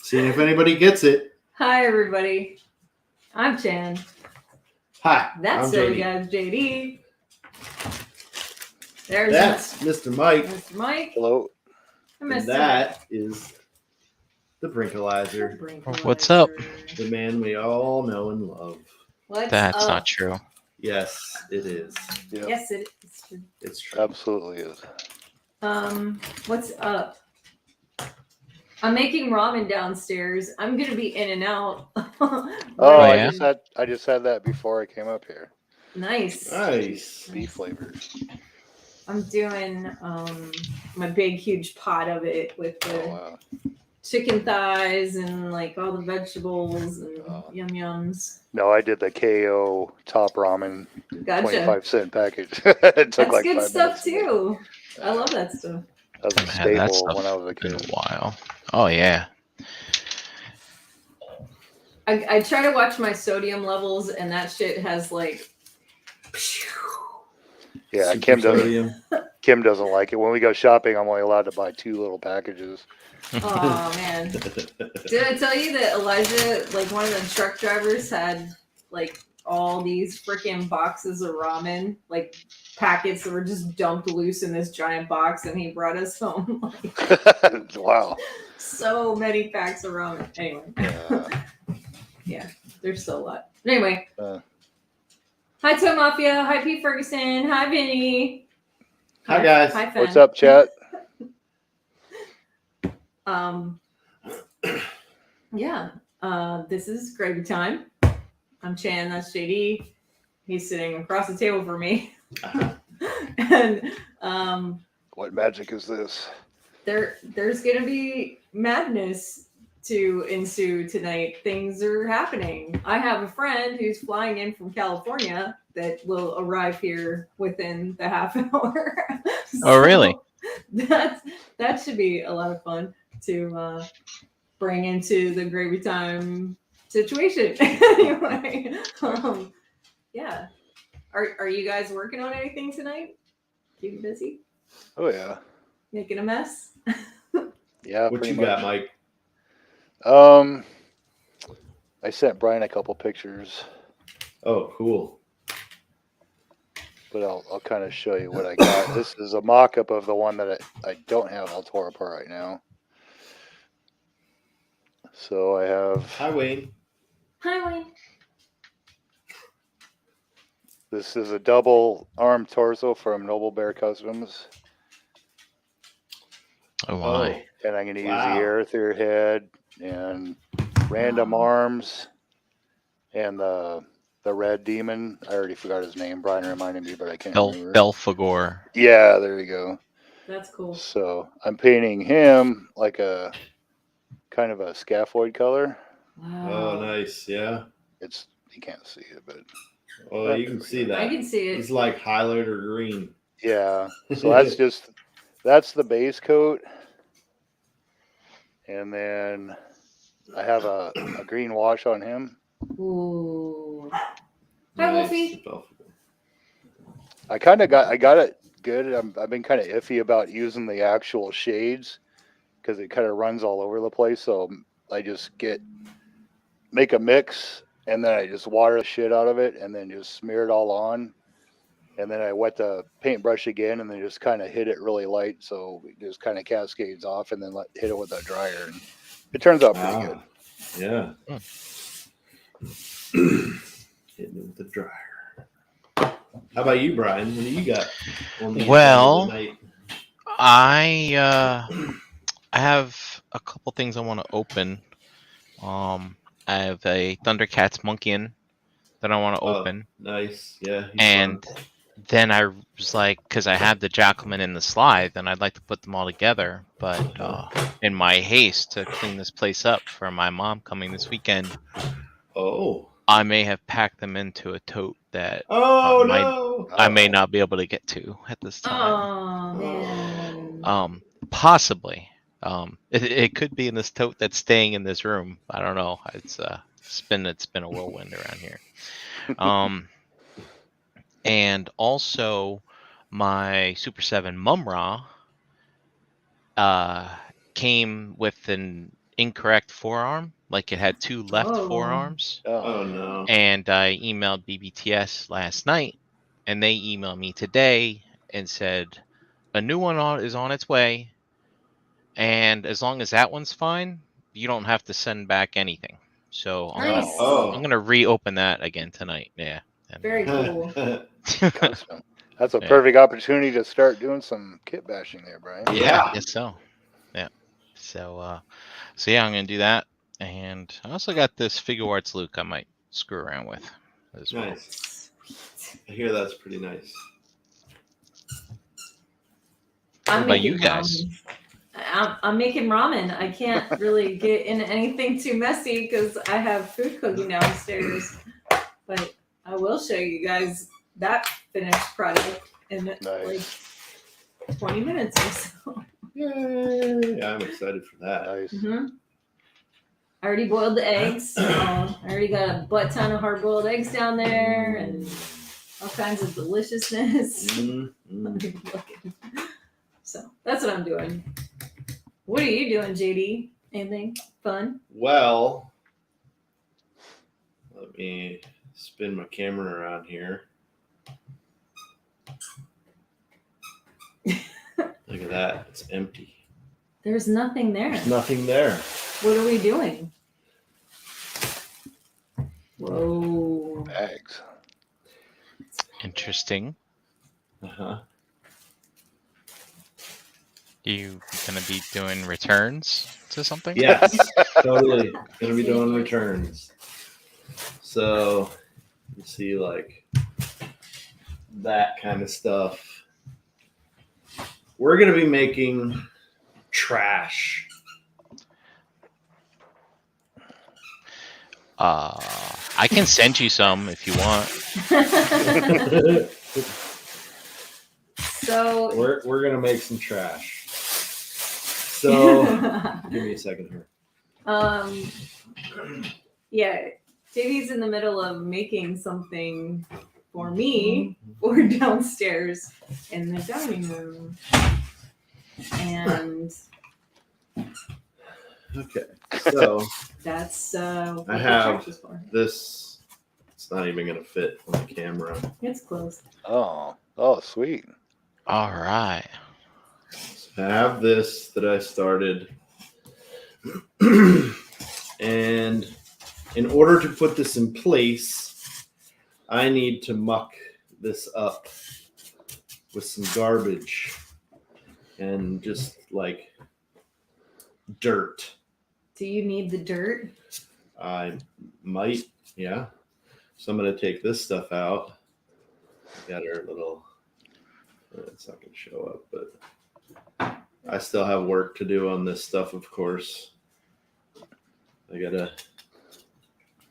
Seeing if anybody gets it. Hi, everybody. I'm Chan. Hi, That's I'm silly JD. guy's JD. That's Mr. Mike. Mr. Mike. Hello. And And Mr. that is the Brinkalizer, What's up? the man we all know and love. What's That's up? not true. Yes, it is. Yep. Yes, it is true. It's true. Absolutely is. What's up? I'm making ramen downstairs. I'm gonna be in and out. Oh, I yeah? just had that before I came up here. Nice. Nice. Beef flavor. I'm doing my big huge pot of it with the Oh wow. chicken thighs and like all the vegetables and Oh. yum yums. No, I did the KO top ramen Gotcha. 25-cent package. It took That's like good 5 stuff minutes to make. too. I love that stuff. That was a Haven't had that staple when I stuff was a in a kid. while. Oh yeah. I try to watch my sodium levels, and that shit has like. Yeah, Super sodium. Kim doesn't like it. When we go shopping, I'm only allowed to buy 2 little packages. Oh man! Did I tell you that Elijah, like one of the truck drivers, had like all these freaking boxes of ramen, like packets that were just dumped loose in this giant box, and he brought us home like Wow. so many packs of ramen. Anyway, Yeah. yeah, there's still a lot. Anyway, Uh. Hi Toy Mafia, hi Pete Ferguson, hi Vinny. Hi, guys. Hi Fen. What's up, chat? Yeah, this is gravy time. I'm Chan, that's JD. He's sitting across the table from me. And What magic is this? there's gonna be madness to ensue tonight. Things are happening. I have a friend who's flying in from California that will arrive here within the half hour. Oh, really? That should be a lot of fun to bring into the gravy time situation. Anyway, yeah. Are you guys working on anything tonight? Keep busy? Oh yeah. Making a mess? Yeah. What pretty you much. got, Mike? I sent Brian a couple pictures, Oh, cool. but I'll kind of show you what I got. This is a mock-up of the one that I don't have all tore apart right now. So I have Hi, Wayne. Hi, Wayne. this is a double arm torso from Noble Bear Customs, Oh my. and I'm going to use Wow. the air through your head and random arms and the red demon. I already forgot his name. Brian reminded me, but I can't remember. Belphegor. Yeah, there you go. That's cool. So I'm painting him like a kind of a scaphoid color. Wow. Oh, nice. Yeah. It's you can't see it, but Oh, you can see that. I can see it. It's like highlighter green. yeah. So that's the base coat, and then I have a green wash on him. Ooh. Hi, Wolfie. I got it good. I've been kind of iffy about using the actual shades because it kind of runs all over the place. So I just make a mix, and then I just water the shit out of it, and then just smear it all on, and then I wet the paintbrush again, and then just kind of hit it really light, so it just kind of cascades off, and then hit it with a dryer, and it turns out pretty good. Yeah. Hitting it with the dryer. How about you, Brian? What do you got? On the Well, tonight? I have a couple things I want to open. I have a Thundercats Monkeyin that I want to open. Nice. Yeah. he's And fun. then I was like, because I have the Jackalman and the Slide, and I'd like to put them all together. But in my haste to clean this place up for my mom coming this weekend, I may have packed them into a tote that I may not be able to get to at this time. Oh man. Possibly. It could be in this tote that's staying in this room. I don't know. It's been a whirlwind around here. And also my Super 7 Mumra came with an incorrect forearm, like it had 2 left Oh. forearms. Oh no. And I emailed BBTS last night, and they emailed me today and said a new one is on its way. And as long as that one's fine, you don't have to send back anything. So Nice. I'm gonna reopen that again tonight. Yeah. And, Very cool. Custom. That's a Yeah. perfect opportunity to start doing some kit bashing there, Brian. Yeah. I guess so. Yeah. So yeah, I'm gonna do that. And I also got this Figure Arts Luke I might screw around with as well. Nice. I hear that's pretty nice. What I'm about you making guys? ramen. I'm making ramen. I can't really get into anything too messy because I have food cooking downstairs. But I will show you guys that finished product in like 20 minutes or so. Yay! I'm excited for that. Nice. Mm-hmm. I already boiled the eggs. I already got a butt ton of hard-boiled eggs down there and all kinds of deliciousness. So that's what I'm doing. What are you doing, JD? Anything fun? Well, let me spin my camera around here. Look at that. It's empty. There's nothing there. There's nothing there. What are we doing? Whoa. Bags. Interesting. Uh-huh. You gonna be doing returns to something? Yes, totally. Gonna be doing returns. So you see like that kind of stuff. We're gonna be making trash. I can send you some if you want. So We're gonna make some trash. So give me a second here. Yeah, JD's in the middle of making something for me for downstairs in the dining room. And Okay, so that's what I the have trash is for. this. It's not even gonna fit on the camera. It's close. Oh, sweet. All right. I have this that I started. And in order to put this in place, I need to muck this up with some garbage and just like dirt. Do you need the dirt? I might, yeah. So I'm going to take this stuff out. Got our little, it's not going to show up, but I still have work to do on this stuff, of course. I got to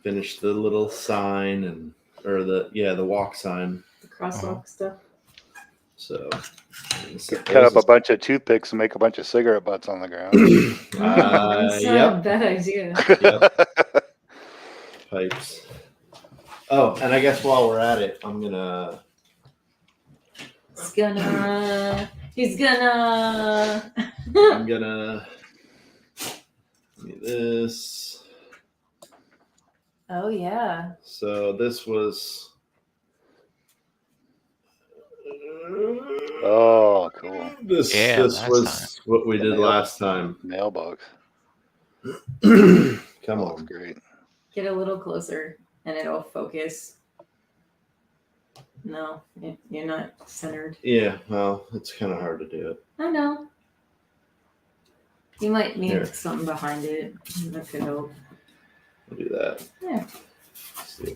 finish the little sign or the walk sign. The crosswalk stuff? So Cut up a bunch of toothpicks and make a bunch of cigarette butts on the ground. That's not a bad idea. Yep. Pipes. Oh, and I guess while we're at it, I'm gonna. He's gonna. I'm gonna. Give me this. Oh yeah. So this was. Oh, cool. This was what we did last time. Mailbox. Come on. Great. Get a little closer and it'll focus. No, you're not centered. Yeah, well, it's kind of hard to do it. I know. You might need something behind it. That could help. I'll do that. Yeah. Let's see.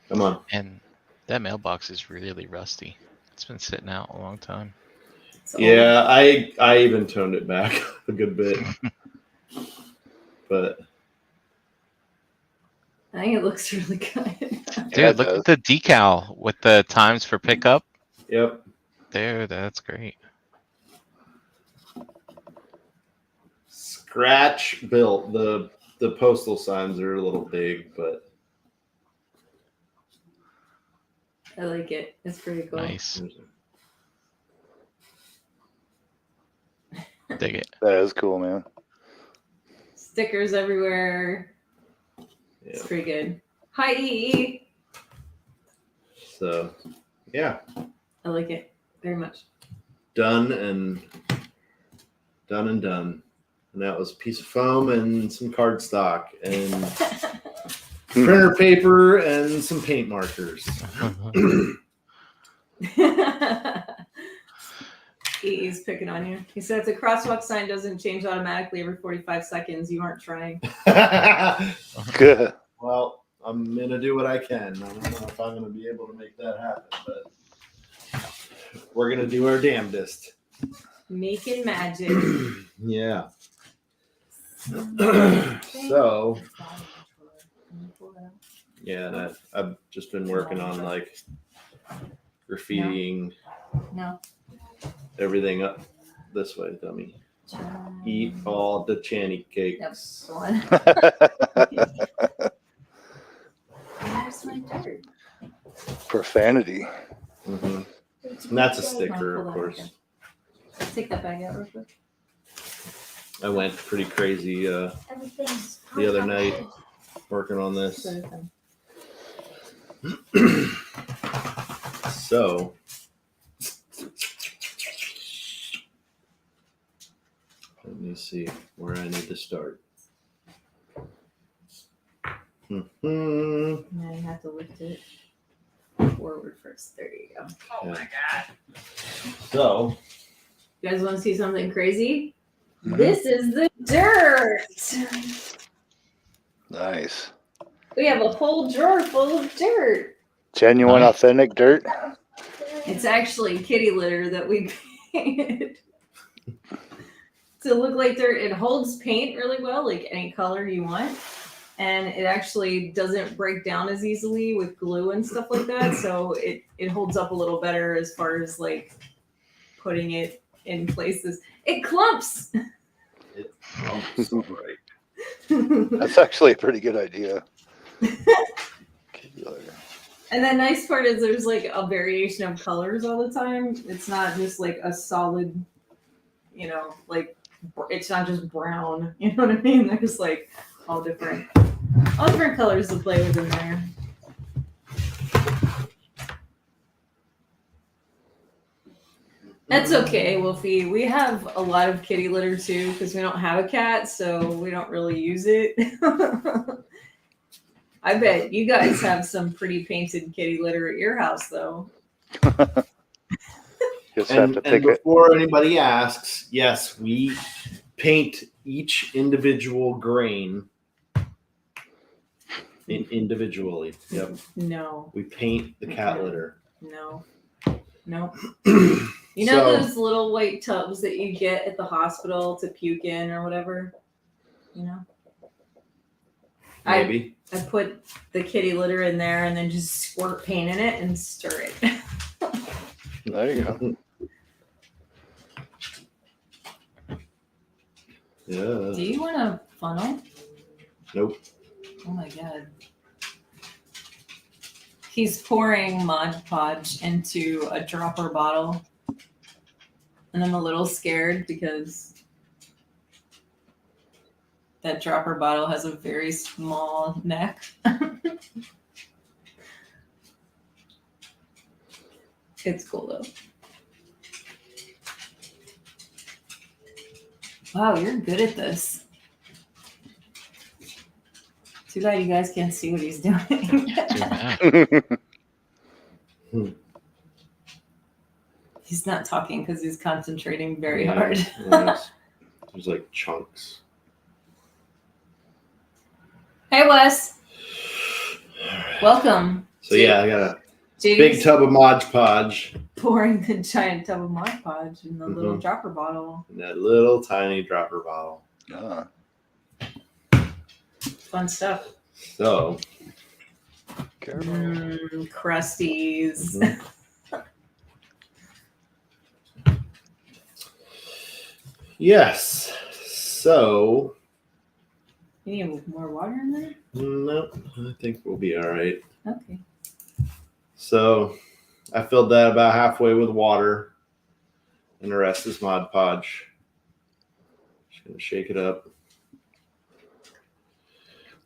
Come on. And that mailbox is really rusty. It's been sitting out a long time. Yeah, I even toned it back a good bit. But I think it looks really good. Dude, look at the decal with the times for pickup. Yep. Dude, that's great. Scratch built. The postal signs are a little big, but I like it. It's pretty cool. Nice. Dig it. That is cool, man. Stickers everywhere. Yeah. It's pretty good. Hi, EE. So, yeah, I like it very much. done. And that was a piece of foam and some cardstock and printer paper and some paint markers. EE's picking on you. He said if the crosswalk sign doesn't change automatically every 45 seconds, you aren't trying. Good. Well, I'm going to do what I can. I don't know if I'm going to be able to make that happen, but we're going to do our damnedest. Making magic. Yeah. So, yeah, and I've just been working on like graffitiing No. everything up this way, dummy. Eat all the channy cakes. One. Where's my dirt? Profanity. Mm-hmm. And that's a sticker, of course. Take that bag out real quick. I went pretty crazy the other night working on this. So, let me see where I need to start. Now you have to lift it forward first. There you go. Oh my god. So, you guys want to see something crazy? This is the dirt. Nice. We have a whole drawer full of dirt. Genuine, authentic dirt. It's actually kitty litter that we painted to look like dirt. It holds paint really well, like any color you want. And it actually doesn't break down as easily with glue and stuff like that. So it holds up a little better as far as like putting it in places. It clumps. it clumps, all right. That's actually a pretty good idea. And the nice part is there's like a variation of colors all the time. It's not just like a solid, like it's not just brown. You know what I mean? There's like all different colors to play with in there. That's okay, Wolfie. We have a lot of kitty litter too because we don't have a cat, so we don't really use it. I bet you guys have some pretty painted kitty litter at your house, though. Just have to pick before anybody asks, yes, we paint each individual grain individually. Yep. No. We paint the cat litter. No. Nope. You know those little white tubs that you get at the hospital to puke in or whatever? You know? Maybe. I put the kitty litter in there and then just squirt paint in it and stir it. There you go. Yeah. Do you want a funnel? Nope. Oh my god. He's pouring Mod Podge into a dropper bottle. And I'm a little scared because that dropper bottle has a very small neck. It's cool though. Wow, you're good at this. Too bad you guys can't see what he's doing. Too bad. He's not talking because he's concentrating very hard. There's like chunks. Hey, Wes. Welcome. So yeah, I got a JD's big tub of Mod Podge. pouring the giant tub of Mod Podge in the little dropper bottle. In that little tiny dropper bottle. Ah. Fun stuff. So. Crusties. Mm-hmm. Yes. So. You need more water in there? No, I think we'll be all right. Okay. So I filled that about halfway with water, and the rest is Mod Podge. Just gonna shake it up.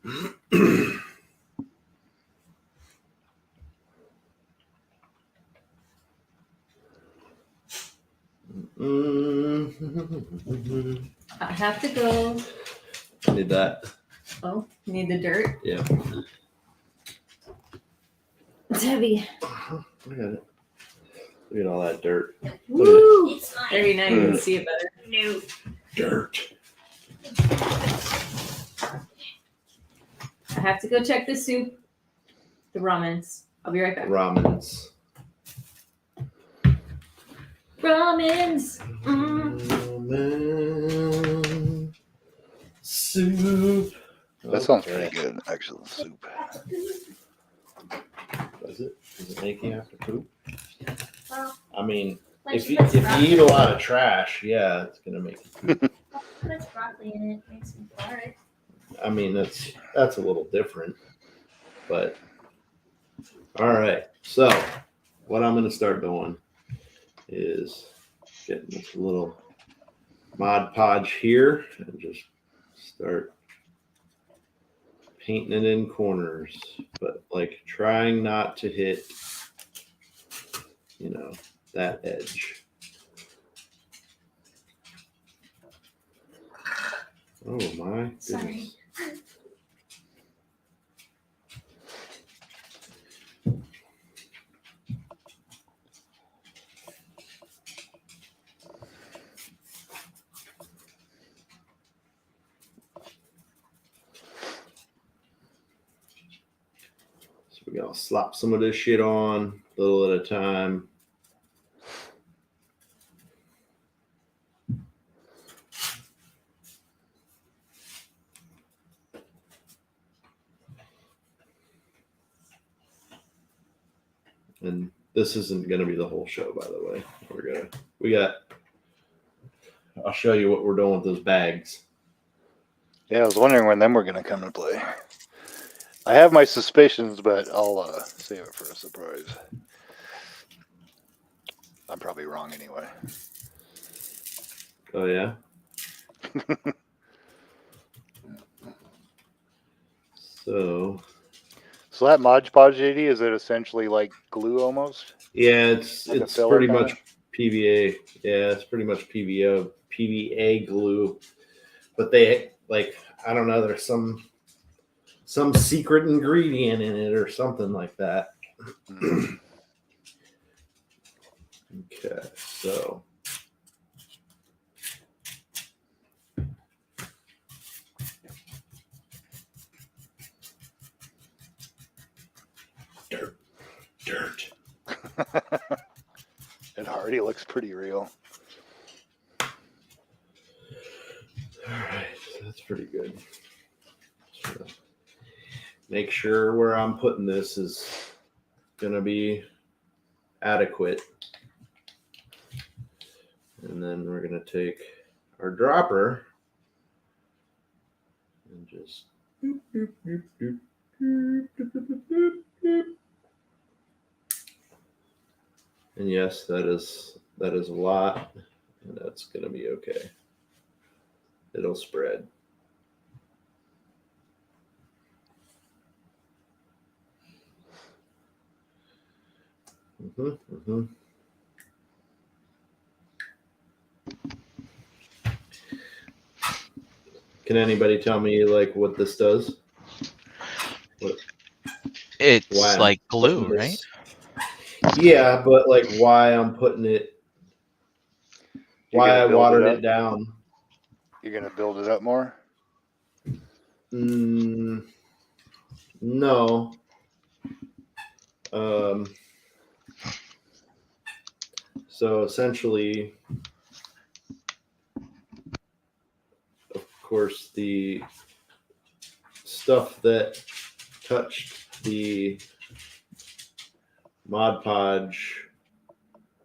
I have to go. Need that. Oh, need the dirt. Yeah. It's heavy. I got it. Look at all that dirt. Woo! It's mine. There, now you can see it better. No. Dirt. I have to go check the soup. The ramens. I'll be right back. Ramens. Ramens. Ramen soup. That sounds Okay. pretty good, actually. Soup. Does it? Does it make you have to poop? Well, I mean, like if she you, puts if you broccoli- eat a lot of trash, yeah, it's gonna make you poop. puts broccoli in it, makes me fart. I mean, that's a little different, but all right. So, what I'm gonna start doing is getting this little Mod Podge here and just start painting it in corners, but like trying not to hit, that edge. Oh my goodness. Sorry. So we gotta slap some of this shit on a little at a time. And this isn't gonna be the whole show, by the way. I'll show you what we're doing with those bags. Yeah, I was wondering when them were going to come to play. I have my suspicions, but I'll save it for a surprise. I'm probably wrong anyway. Oh yeah. So that Mod Podge, JD, is it essentially like glue almost? yeah, it's Like a it's filler pretty kinda? much PVA. Yeah, it's pretty much PVA glue. But they I don't know, there's some secret ingredient in it or something like that. Mm. Okay, so dirt. It already looks pretty real. All right, that's pretty good. So make sure where I'm putting this is gonna be adequate. And then we're gonna take our dropper and just and yes, that is a lot, and that's gonna be okay. It'll spread. Can anybody tell me what this does? It's Why I'm like glue, putting right? this- Yeah, but why I'm putting it, You're why gonna I build watered it it up? down. You're going to build it up more? No. So essentially, of course, the stuff that touched the Mod Podge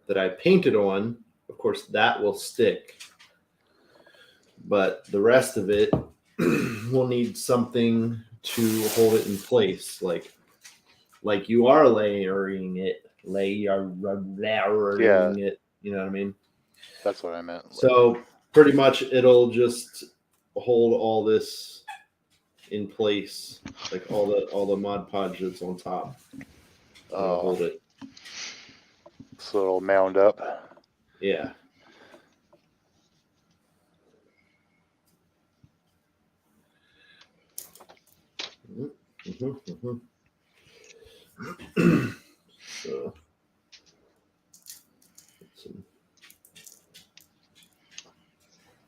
that I painted on, of course, that will stick. But the rest of it will need something to hold it in place, like you are layering it. It. You know what I mean? That's what I meant. So pretty much it'll just hold all this in place, like all the Mod Podge that's on top. It'll hold it. So it'll mound up. Yeah. So,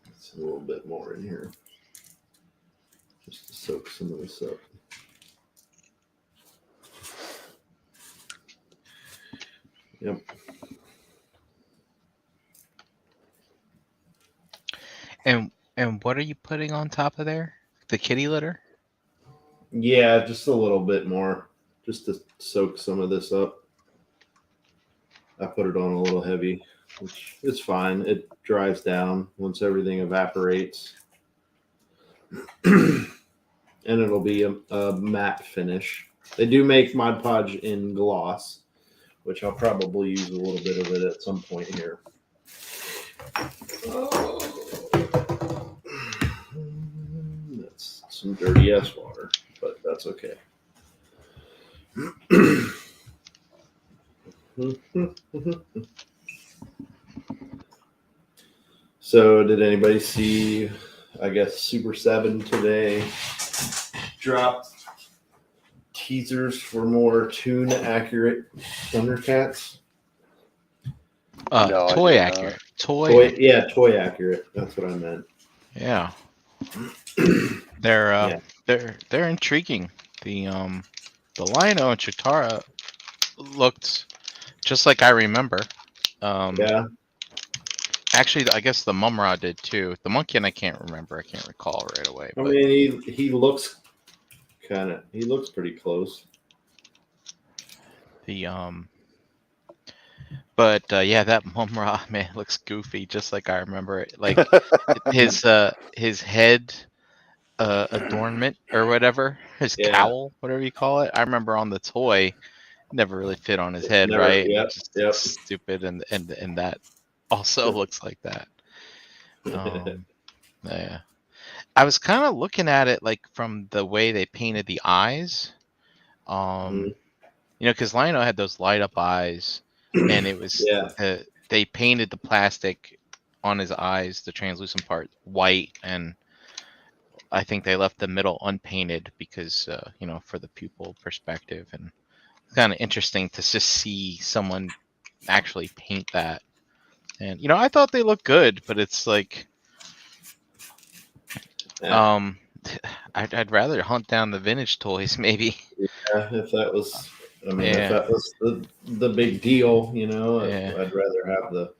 it's a little bit more in here, just to soak some of this up. Yep. And what are you putting on top of there? The kitty litter? Yeah, just a little bit more, just to soak some of this up. I put it on a little heavy, which is fine. It dries down once everything evaporates. And it'll be a matte finish. They do make Mod Podge in gloss, which I'll probably use a little bit of it at some point here. Oh. That's some dirty ass water, but that's okay. So, did anybody see, I guess, Super 7 today dropped teasers for more tune accurate Thundercats? No, I Toy did accurate. not. Toy accurate. That's what I meant. Yeah. They're Yeah. they're intriguing. The Lino and Chitara looked just like I remember. Yeah. Actually, I guess the Mumra did too. The Monkey, I can't remember. I can't recall right away. I But mean, he looks pretty close. the but yeah, that Mumra man looks goofy, just like I remember it. Like his head adornment or whatever, his Yeah. cowl, whatever you call it. I remember on the toy, never really fit on his head, Never- right? yep, It just yep. stupid, and that also looks like that. Yeah. I was kind of looking at it like from the way they painted the eyes. You know, because Lionel had those light up eyes, and it was Yeah. they painted the plastic on his eyes, the translucent part, white, and I think they left the middle unpainted because you know, for the pupil perspective, and it's kind of interesting to just see someone actually paint that. And you know, I thought they looked good, but it's like, Yeah. I'd rather hunt down the vintage toys, maybe. Yeah, if that was, I mean, Yeah. if that was the big deal, you know, Yeah. I'd rather have the.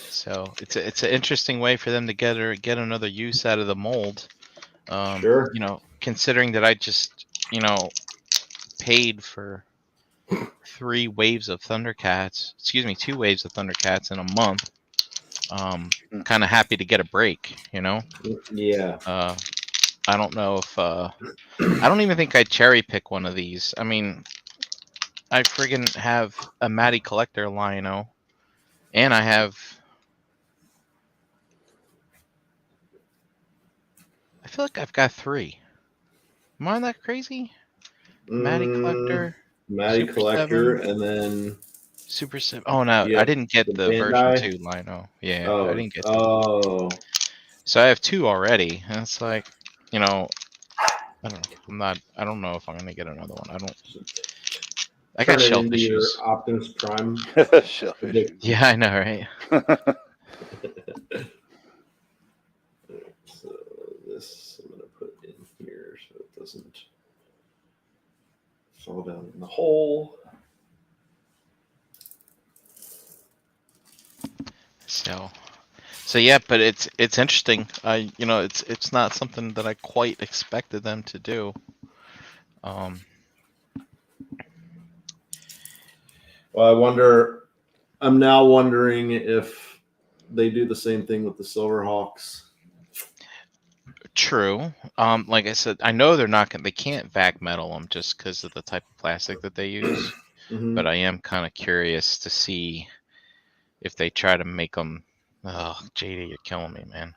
So it's an interesting way for them to get another use out of the mold. Sure. You know, considering that I just, you know, paid for 2 waves of Thundercats in a month. Kind of happy to get a break, you know. Yeah. I don't know if I don't even think I'd cherry pick one of these. I mean, I friggin' have a Matty Collector Lino, and I have. I feel like I've got 3. Am I that crazy? Matty Collector, Matty Super Collector, 7. and then Super 7. Oh no, yeah, I didn't get the version Bandai. 2 Lino. Yeah, Oh, I didn't get 2. oh, So I have 2 already, and it's like, you know, I don't know if I'm gonna get another one. I got turn it shelf into your issues. Optimus Prime. Shelf Big- issues. Yeah, I know, right? So this I'm gonna put in here so it doesn't fall down in the hole. So yeah, but it's interesting. You know, it's not something that I quite expected them to do. Well, I'm now wondering if they do the same thing with the Silverhawks. True. Like I said, I know they can't vac metal them just because of the type of plastic that they use. Mhm. But I am kind of curious to see if they try to make them. Oh, JD, you're killing me, man.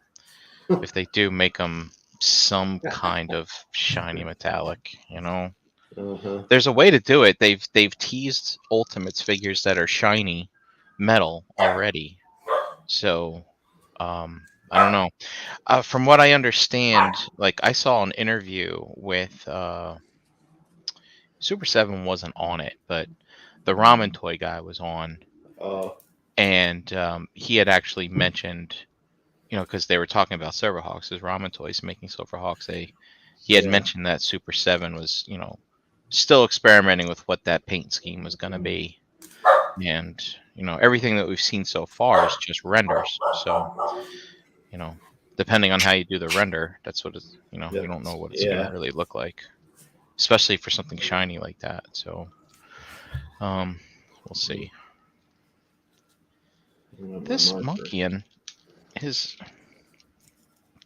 If they do make them some kind of shiny metallic, you know. Uh-huh. There's a way to do it. They've teased Ultimates figures that are shiny metal already. So I don't know. From what I understand, like I saw an interview with Super 7 wasn't on it, but the ramen toy guy was on, Oh, and he had actually mentioned, you know, because they were talking about Silverhawks, his ramen toys making Silverhawks. He had yeah. mentioned that Super 7 was, you know, still experimenting with what that paint scheme was going to be, and you know, everything that we've seen so far is just renders. So, you know, depending on how you do the render, that's what it's, you know, Yeah. you don't know what it's going Yeah. to really look like, especially for something shiny like that. So, we'll see. This monkey his.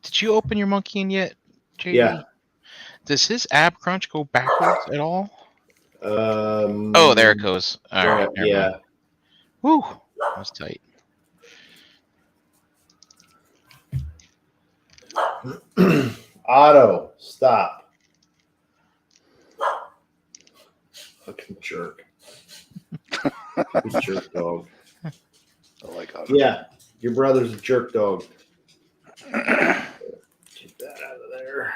Did you open your monkey yet, JD? Yeah. Does his ab crunch go backwards at all? Um. Oh, there it goes. All right, never Yeah. mind. Woo, that was tight. Otto, stop. Fucking jerk. You jerk dog. I like how. Yeah, your brother's a jerk dog. Get that out of there.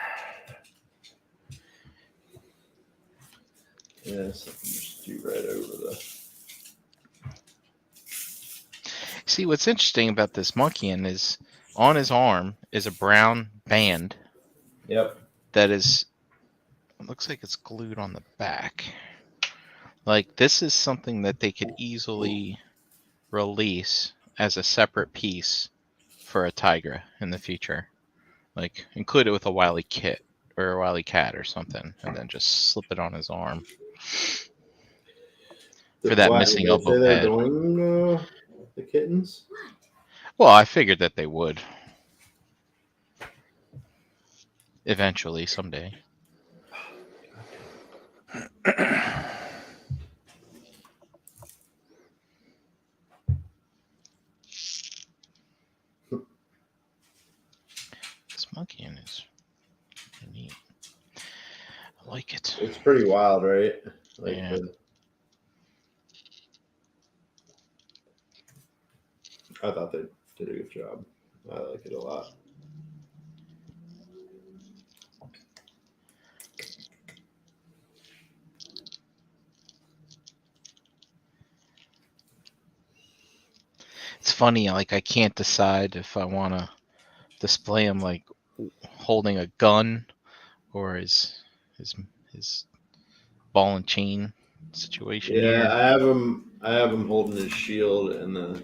Yes, I can just do right over the. See, what's interesting about this monkey is on his arm is a brown band Yep. that is, it looks like it's glued on the back. Like, this is something that they could easily release as a separate piece for a Tigra in the future. Like, include it with a Wily kit or a Wily cat or something, and then just slip it on his arm for that Why did missing they say elbow they're pad. doing the kittens? Well, I figured that they would eventually, someday. This monkey is neat. I like it. It's pretty wild, right? Like Yeah. I thought they did a good job. I like it a lot. It's funny, like I can't decide if I want to display him like holding a gun or his his ball and chain situation Yeah, here. I have him. I have him holding his shield and the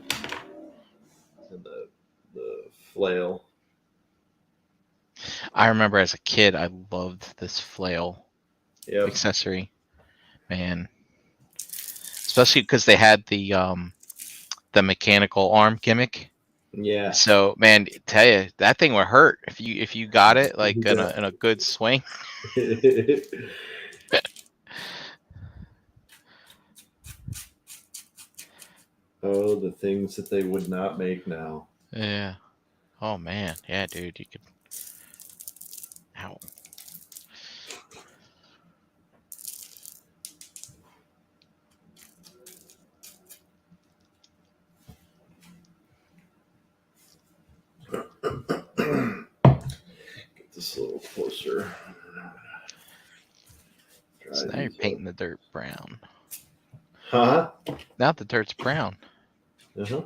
flail. I remember as a kid, I loved this flail Yep. accessory, man. Especially because they had the mechanical arm gimmick. Yeah. So, man, tell you that thing would hurt if you got it like in a good swing. Oh, the things that they would not make now. Yeah. Oh man, yeah, dude, you could. Ow. Get this a little closer. So now you're painting the dirt brown. Huh? Now the dirt's brown. Uh-huh.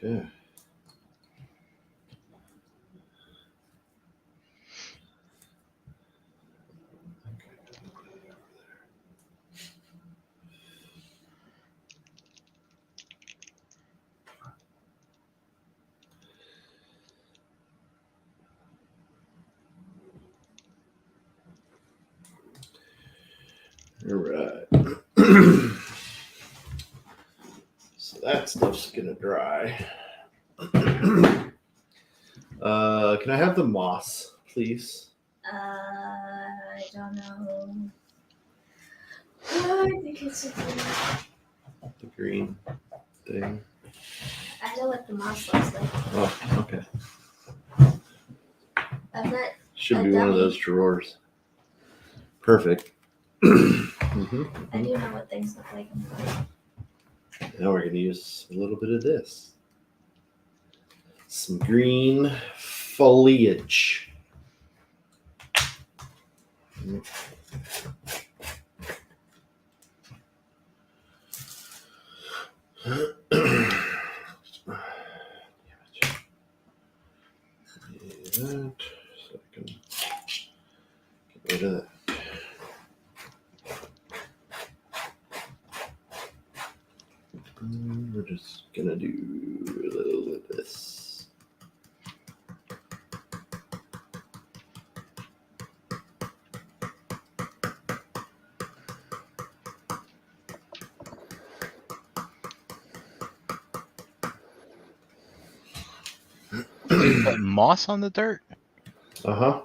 Okay. All right. So that stuff's gonna dry. Can I have the moss, please? I don't know. I think it's a green. The green thing. I know what the moss looks like. Oh, okay. I've got Should A be one of dummy. those drawers. Perfect. Mhm. I do know what things look like. Now we're gonna use a little bit of this. Some green foliage. That, so I can get rid of that. We're just gonna do a little of this. Put moss on the dirt? Uh-huh.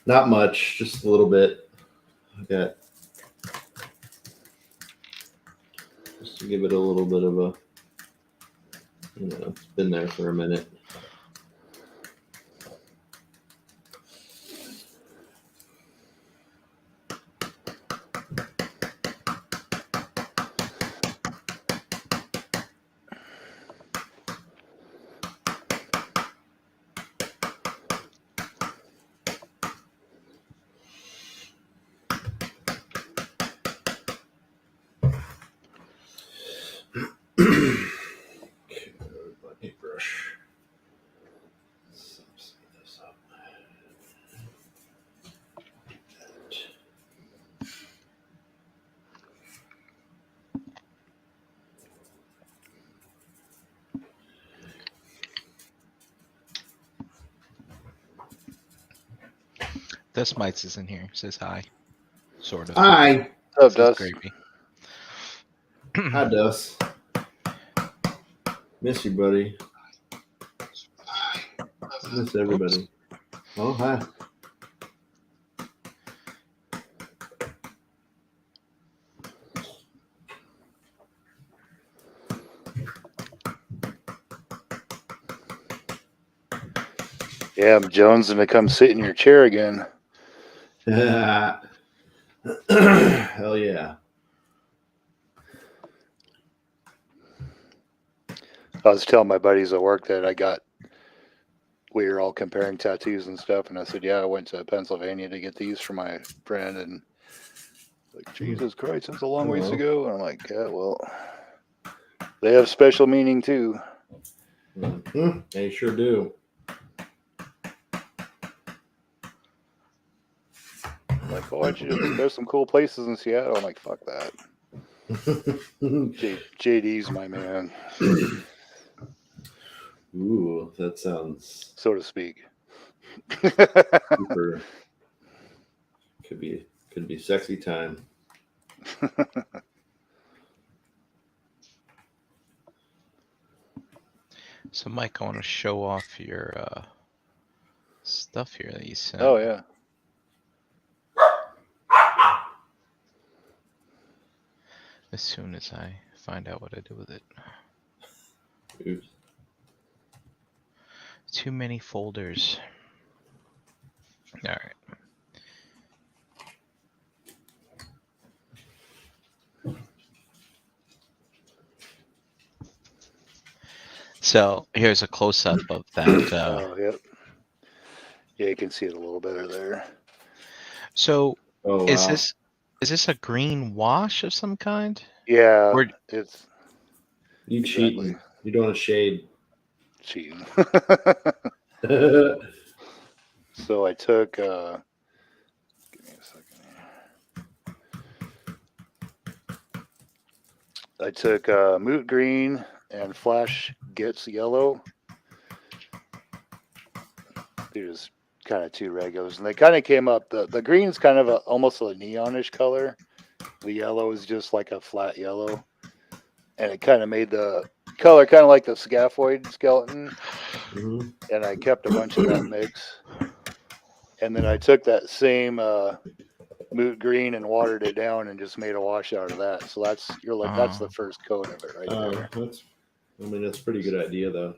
Not much, just a little bit. I got just to give it a little bit of a, it's been there for a minute. Okay, my paintbrush. Some of this up. This Mites is in here. Says hi. Sort of. Hi. What's Says up, Dust? gravy. Hi, Dust. Miss you, buddy. Miss everybody. Oh, hi. Yeah, I'm jonesing to come sit in your chair again. Hell yeah. I was telling my buddies at work that we were all comparing tattoos and stuff, and I said, yeah, I went to Pennsylvania to get these for my friend, and like, Jesus Christ, that's a long ways to go. And I'm like, yeah, well, they have special meaning too. Mm-hmm. They sure do. I'm like, oh, there's some cool places in Seattle. I'm like, fuck that. JD's my man, Ooh, that sounds so to speak. super. Could be sexy time. So, Mike, I want to show off your stuff here that you sent. Oh yeah. As soon as I find out what I do with it. Oops. Too many folders. All right. So here's a close-up of that. Oh yep. Yeah, you can see it a little better there. So Oh, is wow. this a green wash of some kind? Yeah, Or it's You exactly. cheating. You're doing a shade. cheating. Oh, So I took, give me a second here. I took Moot Green and Flash Gets Yellow. They're just kind of two regulars, and they kind of came up. The green's kind of almost a neonish color. The yellow is just like a flat yellow, and it kind of made the color kind of like the scaphoid skeleton. Mm-hmm. And I kept a bunch of that mix, and then I took that same moot green and watered it down and just made a wash out of that. So that's that's the first coat of it right there. That's a pretty good idea though.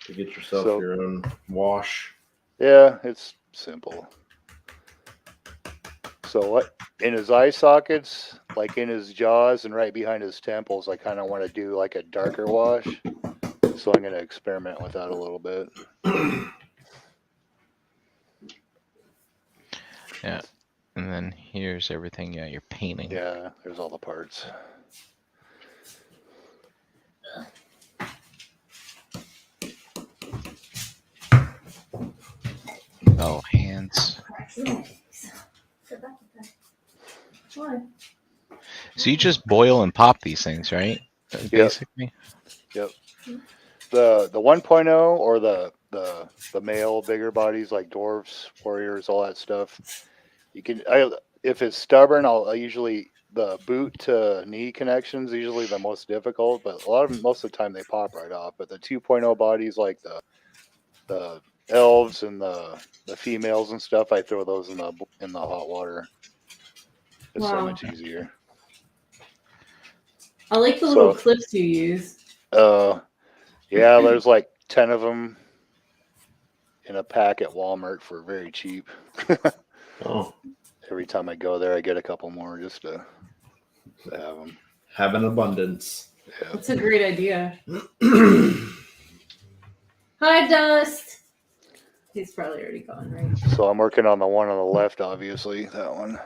To get yourself So- your own wash. Yeah, it's simple. So what in his eye sockets, like in his jaws and right behind his temples, I kind of want to do like a darker wash. So I'm going to experiment with that a little bit. Yeah. And then here's everything. Yeah, you're painting. Yeah, there's all the parts. Oh, hands. Forgot that. What? So you just boil and pop these things, right? Basically. The 1.0 or the male bigger bodies like dwarves, warriors, all that stuff. You can if it's stubborn, I'll usually the boot to knee connections usually the most difficult, but most of the time they pop right off. But the 2.0 bodies like the elves and the females and stuff, I throw those in the hot water. It's so Wow. much easier. I like the little clips you use. Yeah, there's like 10 of them in a pack at Walmart for very cheap. Oh, Every time I go there, I get a couple more just to have them. have an abundance. Yeah. That's a great idea. Hi, Dust. He's probably already gone, right? So I'm working on the one on the left, obviously. That one.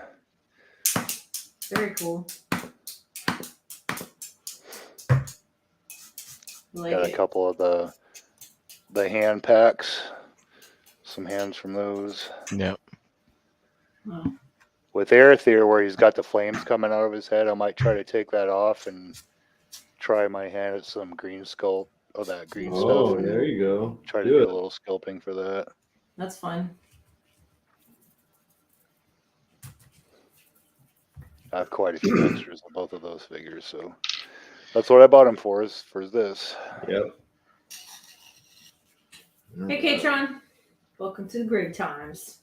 Very cool. Like Got a couple of the hand packs. Some hands from those. Yep. Oh. With Arethyr, where he's got the flames coming out of his head, I might try to take that off and try my hand at some green sculpt of that green Oh, stuff. there you go. Try to Do do it. a little sculpting for that. That's fun. I have quite a few extras on both of those figures, so that's what I bought them for. Is for this. Yep. Hey, Katron. Welcome to the Great Times.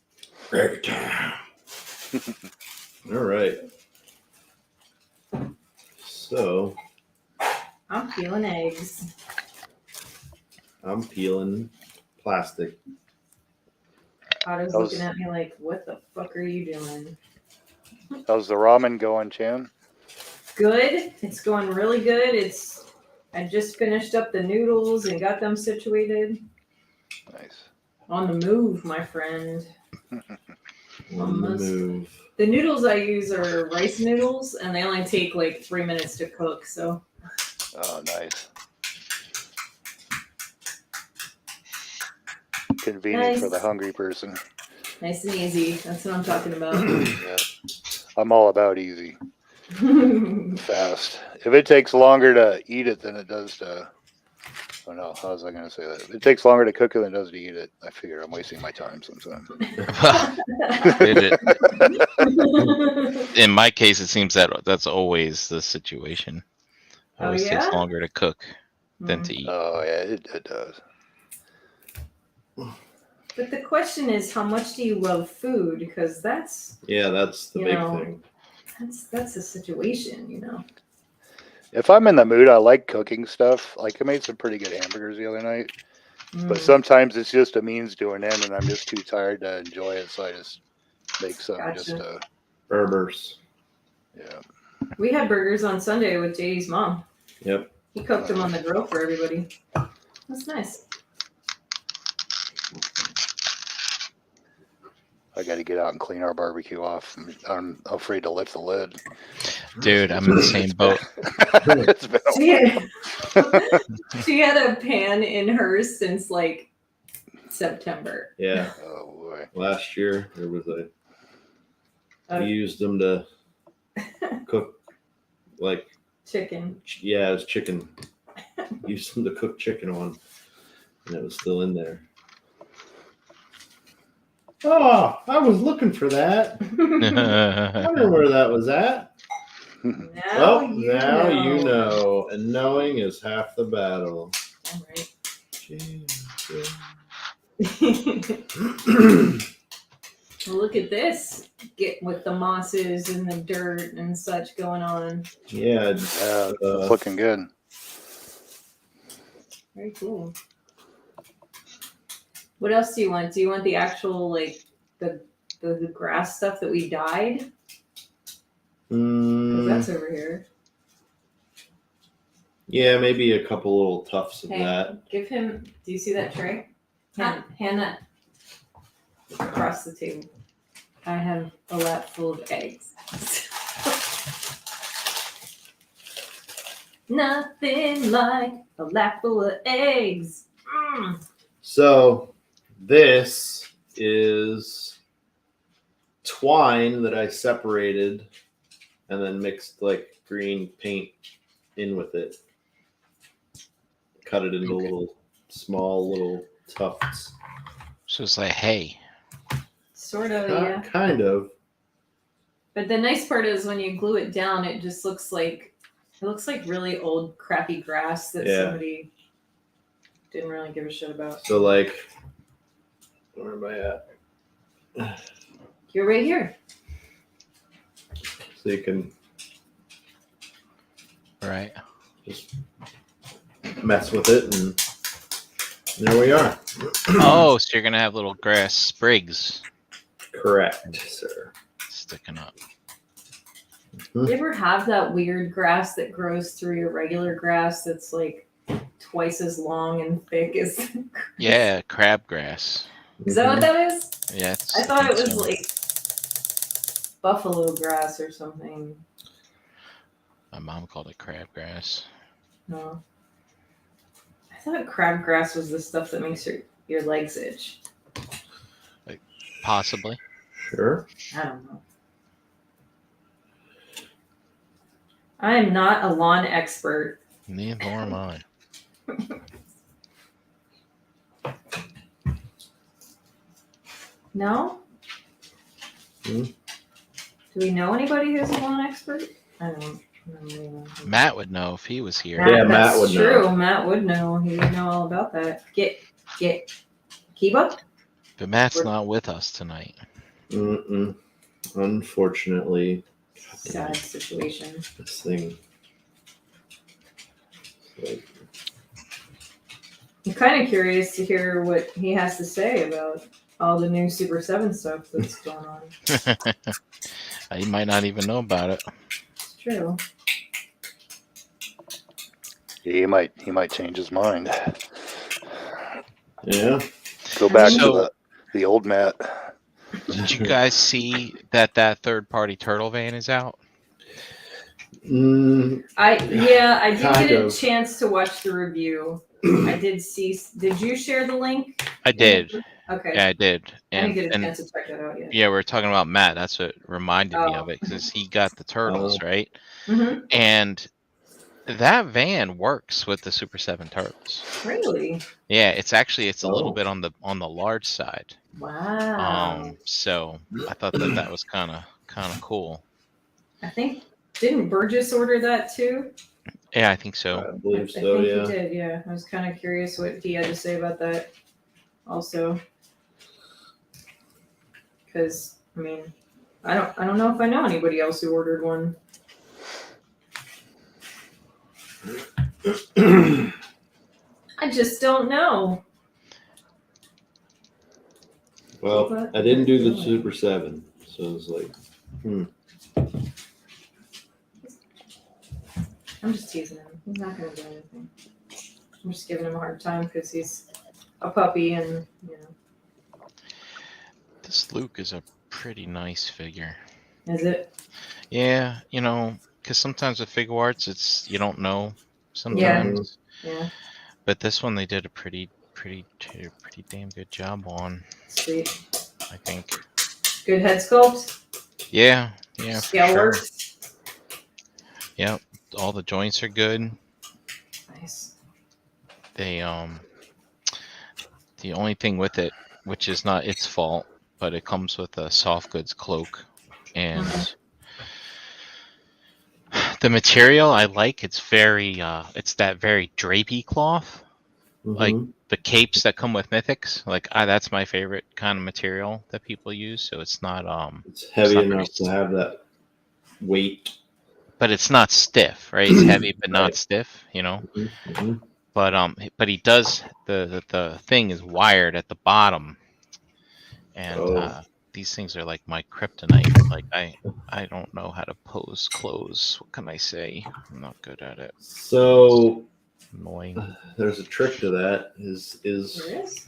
Great time. All right. So I'm peeling eggs. I'm peeling plastic. Otto's That was- looking at me like, what the fuck are you doing? How's the ramen going, Chan? Good. It's going really good. I just finished up the noodles and got them situated. Nice. On the move, my friend. On the Almost. move. The noodles I use are rice noodles, and they only take like 3 minutes to cook. So Oh, nice. Convenient for the Nice. hungry person. nice and easy. That's what I'm talking about. Yeah. I'm all about easy, fast. If it takes longer to eat it than it does to, oh no, how was I going to say that? If it takes longer to cook it than it does to eat it, I figure I'm wasting my time sometimes. In my case, it seems that that's always the situation. It Oh, always yeah? takes longer to cook than to eat. Oh yeah, it does. But the question is, how much do you love food? Because that's Yeah, that's the You big know, thing. that's a situation, you know. If I'm in the mood, I like cooking stuff. Like I made some pretty good hamburgers the other night, but Mm. sometimes it's just a means to an end, and I'm just too tired to enjoy it, so I just make some just Gotcha. Berbers. yeah. We had burgers on Sunday with JD's mom. Yep. He cooked them on the grill for everybody. That's nice. I got to get out and clean our barbecue off. I'm afraid to lift the lid. Dude, I'm in the same boat. It's been a She had a pan in hers since like September. Yeah. oh boy. Last year there was Uh, we used them to cook like Chicken. yeah, it was chicken. Used them to cook chicken on, and it was still in there. Oh, I was looking for that. I wonder where that was at. Now Well, now you know, and knowing is half the battle. All right. Well, look at this. Get with the mosses and the dirt and such going on. Yeah, Yeah, it's looking good. Very cool. What else do you want? Do you want the actual like the grass stuff that we dyed? 'Cause that's over here. Yeah, maybe a couple little tufts of Hey, that. give him. Do you see that tray? Hand that across the table. I have a lap full of eggs. Nothing like a lap full of eggs. Mm. So this is twine that I separated and then mixed like green paint in with it. Cut it into little small little tufts. So it's like, hey, Sort of, yeah. Kind of. But the nice part is when you glue it down, it just looks like really old, crappy grass that somebody didn't really give a shit about. So like, where am I at? You're right here. So you can right? just mess with it, and there we are. Oh, so you're gonna have little grass sprigs Correct, sir. sticking up. You ever have that weird grass that grows through your regular grass that's like twice as long and thick as? Yeah, crabgrass. Is that what that is? Yeah, I thought it think was so. like buffalo grass or something. My mom called it crabgrass. No. I thought crabgrass was the stuff that makes your legs itch. Possibly. Sure. I don't know. I am not a lawn expert. Neither am I. No? Hmm? Do we know anybody who's a lawn expert? I don't know. Matt would know if he was here. Yeah, Matt that's would know. true. Matt would know. He would know all about that. Keep up. But Matt's not with us tonight. Mm-mm. Unfortunately, Sad situation. this thing. Like, I'm kind of curious to hear what he has to say about all the new Super 7 stuff that's going on. He might not even know about it. It's true. He might change his mind. yeah. Go back So- to the old Matt. Did you guys see that third-party turtle van is out? I did Kind get a of. chance to watch the review. I did see. Did you share the link? I did. Okay. Yeah, I did. I didn't And, get a and chance to check that out yet. yeah, we're talking about Matt. That's what reminded me Oh. of it because he got the turtles, right? Mm-hmm. And that van works with the Super 7 turtles. Really? Yeah, it's a little Oh. bit on the large side. Wow. So I thought that was kind of cool. I think didn't Burgess order that too? Yeah, I think so. I believe I so, think yeah. he did. Yeah, I was kind of curious what he had to say about that. Also, because I mean, I don't know if I know anybody else who ordered one. I just don't know. Well, I didn't do the Super 7, so it's like, I'm just teasing him. He's not going to do anything. I'm just giving him a hard time because he's a puppy and, you know. This Luke is a pretty nice figure. Is it? Yeah, because sometimes with figure arts, it's you don't know sometimes. Yeah. But this one they did a pretty damn good job on, Sweet. I think. Good head sculpt. Yeah, for Scale sure. works. Yep, all the joints are good. Nice. They the only thing with it, which is not its fault, but it comes with a soft goods cloak, and the material I like. It's very it's that very drapey cloth, like Mhm. the capes that come with mythics. Like that's my favorite kind of material that people use. So it's not It's heavy not very enough to have that weight. but it's not stiff, right? It's heavy but not Right. stiff, you know. Mhm. But he does the thing is wired at the bottom, and Oh. these things are like my kryptonite. Like I don't know how to pose clothes. What can I say? I'm not good at it. So Annoying. there's a trick to that. Is There is.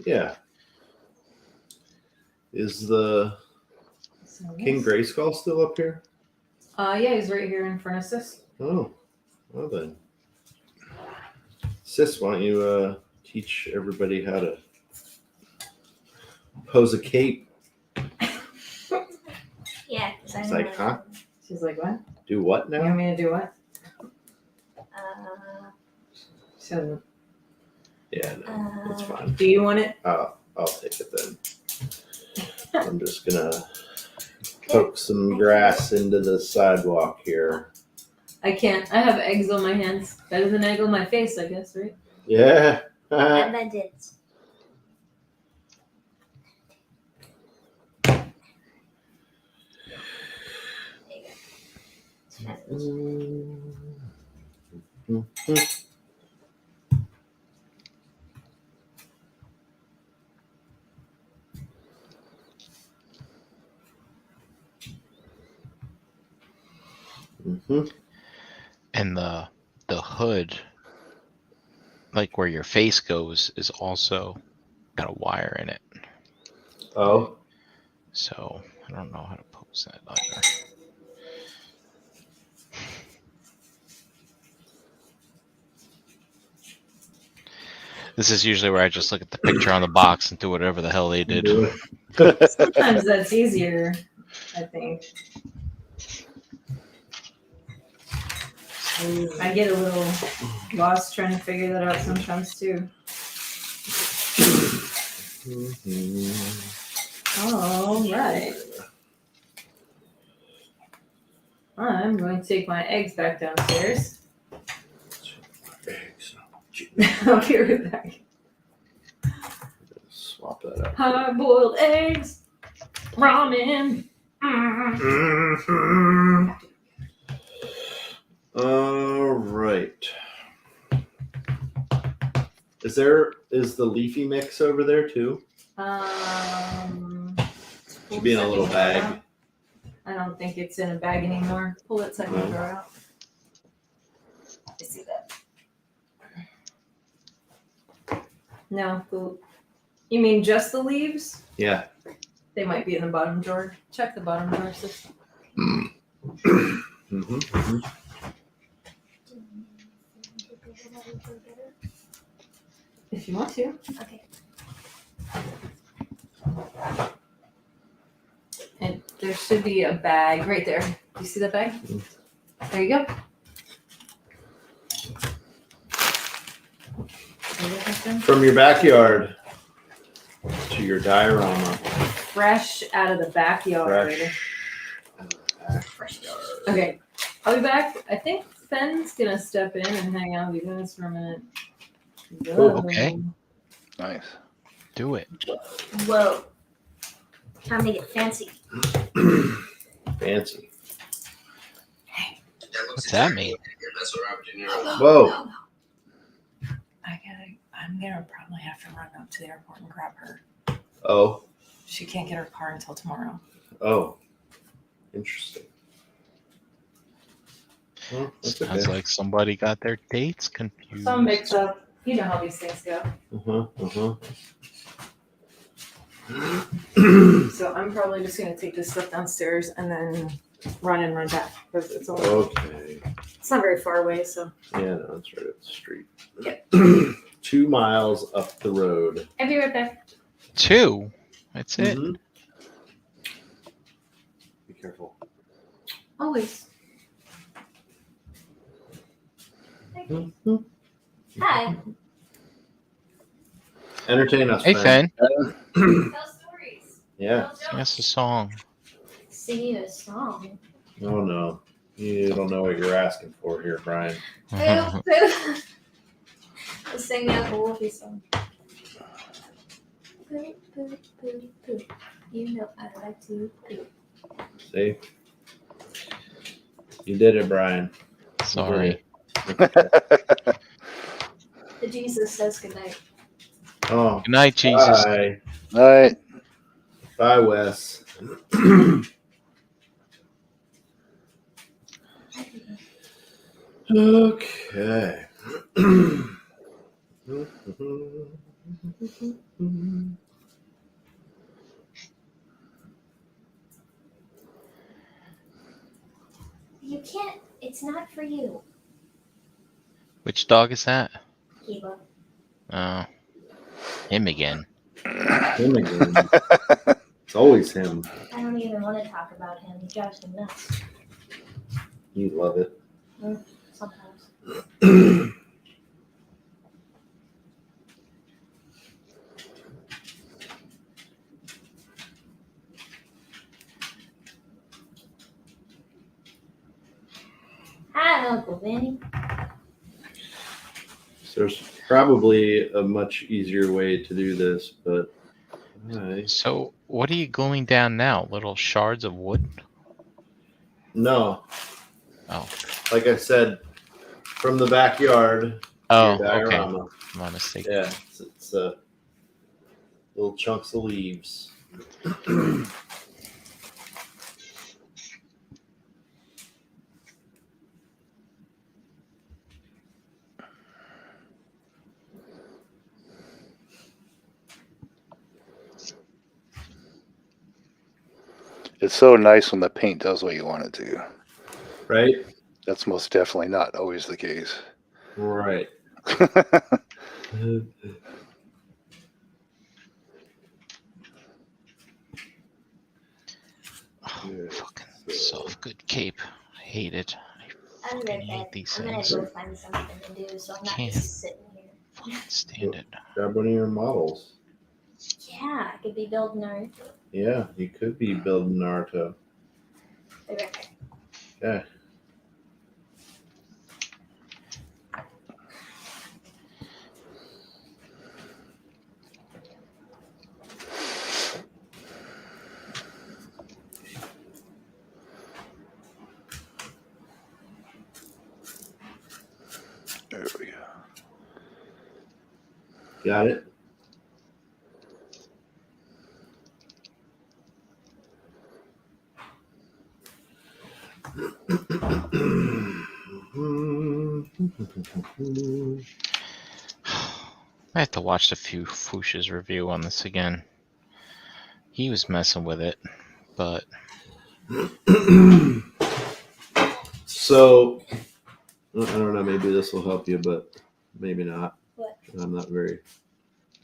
yeah. Is the So King Grayskull still up here? Yeah, he's right here in front of us. Oh, well then. Sis, why don't you teach everybody how to pose a cape? Yeah, because I It's know like, huh? She's like, what? Do what You want now? me to do what? She doesn't. Yeah, no, that's fine. Do you want it? I'll take it then. I'm just gonna poke some grass into the sidewalk here. I can't. I have eggs on my hands. Better than egg on my face, I guess, right? Yeah. and then did. Mhm. And the hood, like where your face goes, is also got a wire in it. Oh. So I don't know how to pose that either. This is usually where I just look at the picture on the box and do whatever the hell they did. Do it. Sometimes that's easier, I think. I get a little lost trying to figure that out sometimes too. All right. I'm going to take my eggs back downstairs. I'll be right back. Swap that out. Hard-boiled eggs, ramen. Mhm. All right. Is the leafy mix over there too? Should be in a little bag. I don't think it's in a bag anymore. Pull that second No. drawer out. I see that. No, you mean just the leaves? Yeah. They might be in the bottom drawer. Check the bottom drawer, sis. Mm-hmm. If you want to. Okay. And there should be a bag right there. Do you see that bag? There you go. From your backyard to your diorama. Fresh out of the backyard. Fresh. Okay, I'll be back. I think Fenn's gonna step in and hang out with you guys for a minute. Cool. Okay. Nice. Do it. Whoa. Time to get fancy. Fancy. What's that mean? Whoa. I'm gonna probably have to run up to the airport and grab her. Oh. She can't get her car until tomorrow. Oh. Interesting. Well, that's Sounds okay. like somebody got their dates confused. Some mix up. You know how these things go. So I'm probably just gonna take this stuff downstairs and then run back because it's all. Okay. It's not very far away, so. Yeah, no, it's right up the street. Yep. 2 miles up the road. I'll be right back. 2. That's it. Mhm. Be careful. Always. Hi. Entertain us, Hey, Fenn. Fen. Tell stories. Yeah. Sing us a song. Sing you a song. Oh no. You don't know what you're asking for here, Brian. Poop, poop. Let's sing me a Wolfie song. Poop, poop, poop, poop. You know I like to poop. See? You did it, Brian. Sorry. The Jesus says goodnight. Oh. Good night, Jesus. Bye. All right. Bye, Wes. Okay. You can't. It's not for you, Which dog is that? Kiba. Oh, him again. Him again. It's always him. I don't even want to talk about him. He drives me nuts. You love it. Sometimes. Hi, Uncle Vinny. So there's probably a much easier way to do this, but So, what are you gluing down now? Little shards of wood? no. Oh. Like I said, from the backyard Oh, to your okay. diorama. My mistake. Yeah, it's little chunks of leaves. It's so nice when the paint does what you want it to. Right? That's most definitely not always the case. Right. Oh, Yeah, fucking so- soft good cape. I hate it. I I'm fucking in hate bed. these I'm gonna things. go find something to do, so I'm not Can't. just sitting here. Fucking stand it. Grab one of your models. Yeah, I could be building Naruto. Yeah, you could be building Naruto. Be right back. Yeah. There we go. Got it? I have to watch the Fuchsia's review on this again. He was messing with it, but So, I don't know, maybe this will help you, but maybe not. What? I'm not very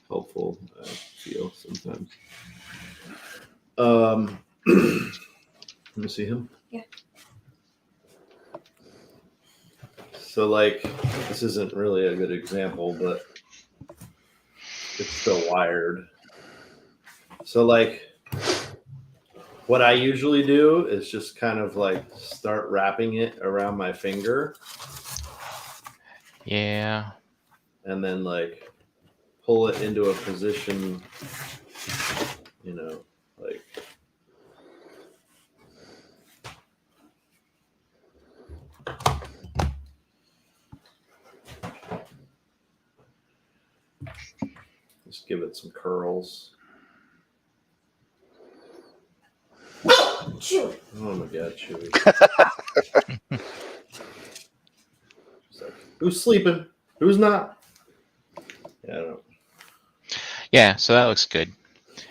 helpful, I feel sometimes. Let me see him. Yeah. So, like, this isn't really a good example, but it's still wired. So, like, what I usually do is just kind of like start wrapping it around my finger yeah. and then like pull it into a position, like just give it some curls. Chew. Oh my god, Chewy. It's like, who's sleeping? Who's not? Yeah, I don't know. Yeah, so that looks good.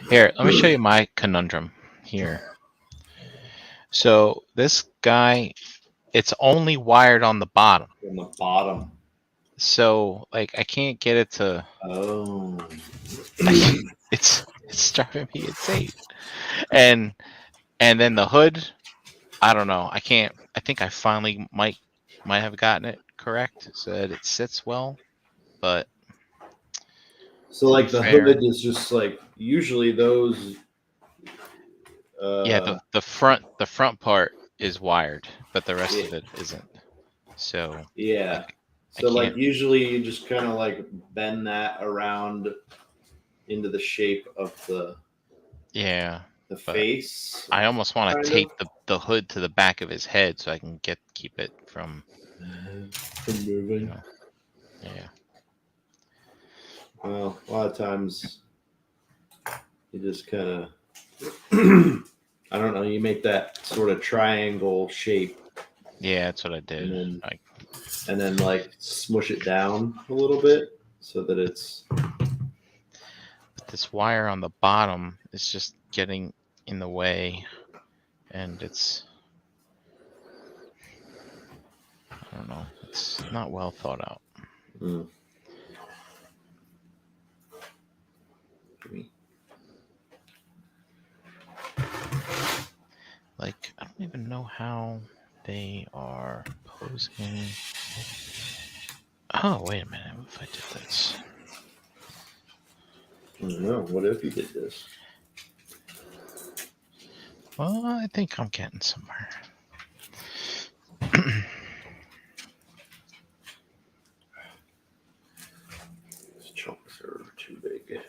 Here, let me show you my conundrum here. So this guy, it's only wired on the bottom. On the bottom. So like I can't get it to Oh. it's driving me insane. And then the hood, I don't know. I think I finally might have gotten it correct so that it sits well, but So like the fair. hood is just like usually those Yeah, the front part is wired, but the rest Yeah. of it isn't. So Yeah. I So like can't. usually you just kind of like bend that around into the shape of the Yeah, but face. I almost want kind to of. tape the hood to the back of his head so I can keep it from From moving. Yeah. Well, a lot of times you just kind of, I don't know, you make that sort of triangle shape Yeah, that's what I did. and then like smush it down a little bit so that it's. But this wire on the bottom is just getting in the way, and it's, I don't know, it's not well thought out. Mm. Like, I don't even know how they are posing. Oh, wait a minute. What if I did this? I don't know. What if you did this? Well, I think I'm getting somewhere. These chunks are too big.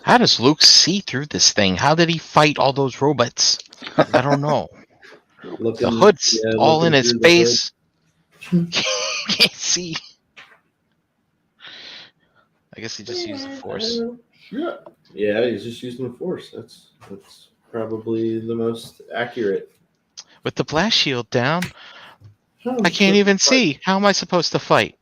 How does Luke see through this thing? How did he fight all those robots? I don't know. Looking, The hood's all in his through the face. Can't see. I guess he just used the force. Yeah, he's just using the force. That's probably the most accurate. With the blast shield down, I can't even see. How am I supposed to fight?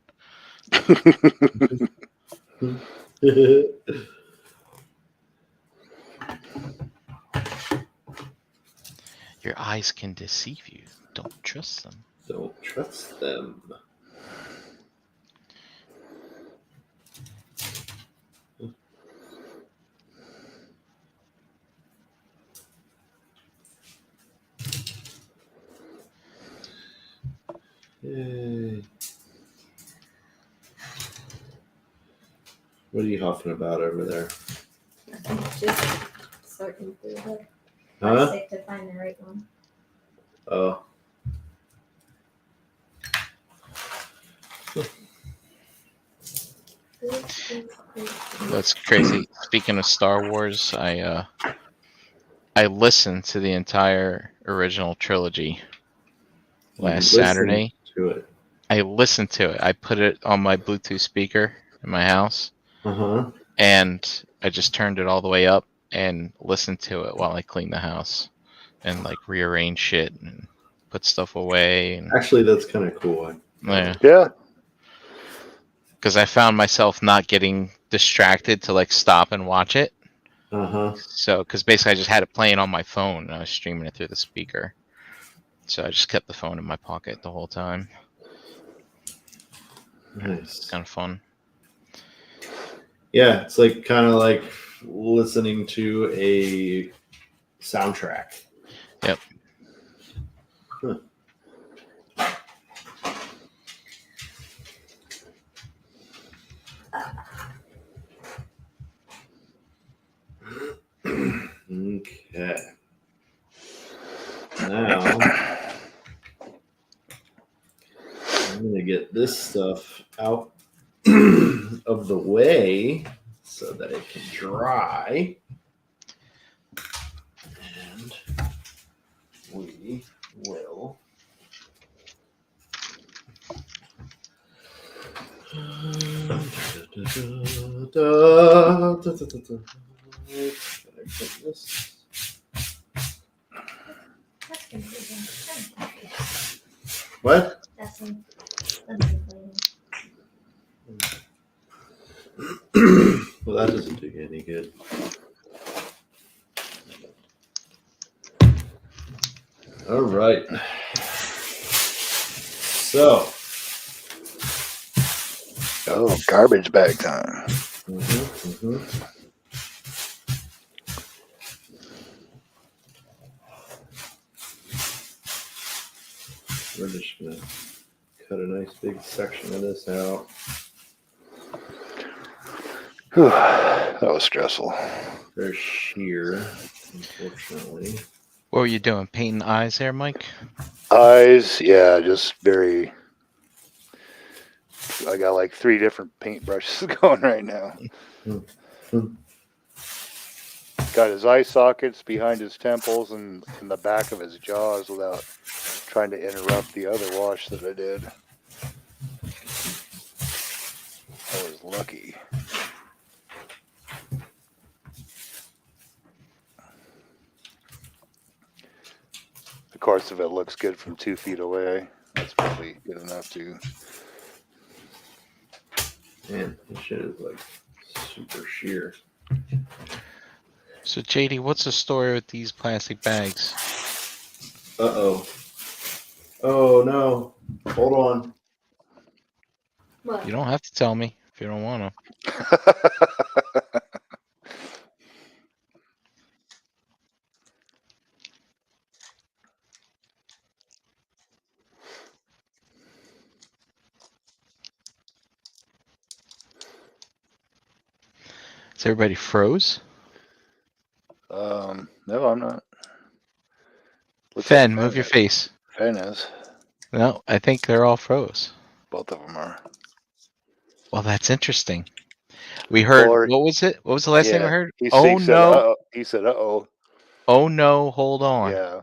Your eyes can deceive you. Don't trust them. Don't trust them. Yay. What are you huffing about over there? Just sorting through the Huh? plastic to find the right one. Oh. That's crazy. Speaking of Star Wars, I listened to the entire original trilogy last Saturday. To it. I listened to it. I put it on my Bluetooth speaker in my house, and I just turned it all the way up and listened to it while I cleaned the house and like rearrange shit and put stuff away. And Actually, that's kind of cool. Yeah. Because I found myself not getting distracted to like stop and watch it. So, because basically I just had it playing on my phone and I was streaming it through the speaker. So I just kept the phone in my pocket the whole time. Nice. It's kind of fun. Yeah, it's like kind of like listening to a soundtrack. Yep. Huh. Okay. Now I'm gonna get this stuff out of the way so that it can dry. And we will this. That's confusing. I'm confused. What? That's confusing. Well, that doesn't do you any good. All right. So. Oh, garbage bag time. We're just gonna cut a nice big section of this out. Whew, that was stressful. Very sheer, unfortunately. What were you doing? Painting eyes there, Mike? Eyes, yeah, just very. I got like 3 different paint brushes going right now. Got his eye sockets behind his temples and in the back of his jaws without trying to interrupt the other wash that I did. I was lucky. Of course, if it looks good from 2 feet away, that's probably good enough too. Man, this shit is like super sheer. So JD, what's the story with these plastic bags? Uh-oh. Oh no. Hold on. What? You don't have to tell me if you don't want to. Is everybody froze? No, I'm not. Looks Fen, like move your face. Fen is. No, I think they're all froze. Both of them are. Well, that's interesting. We heard, Or- what was it? What was the last thing we Yeah, heard? he Oh said, no. uh-oh. He said, uh-oh. Oh no, hold on. Yeah.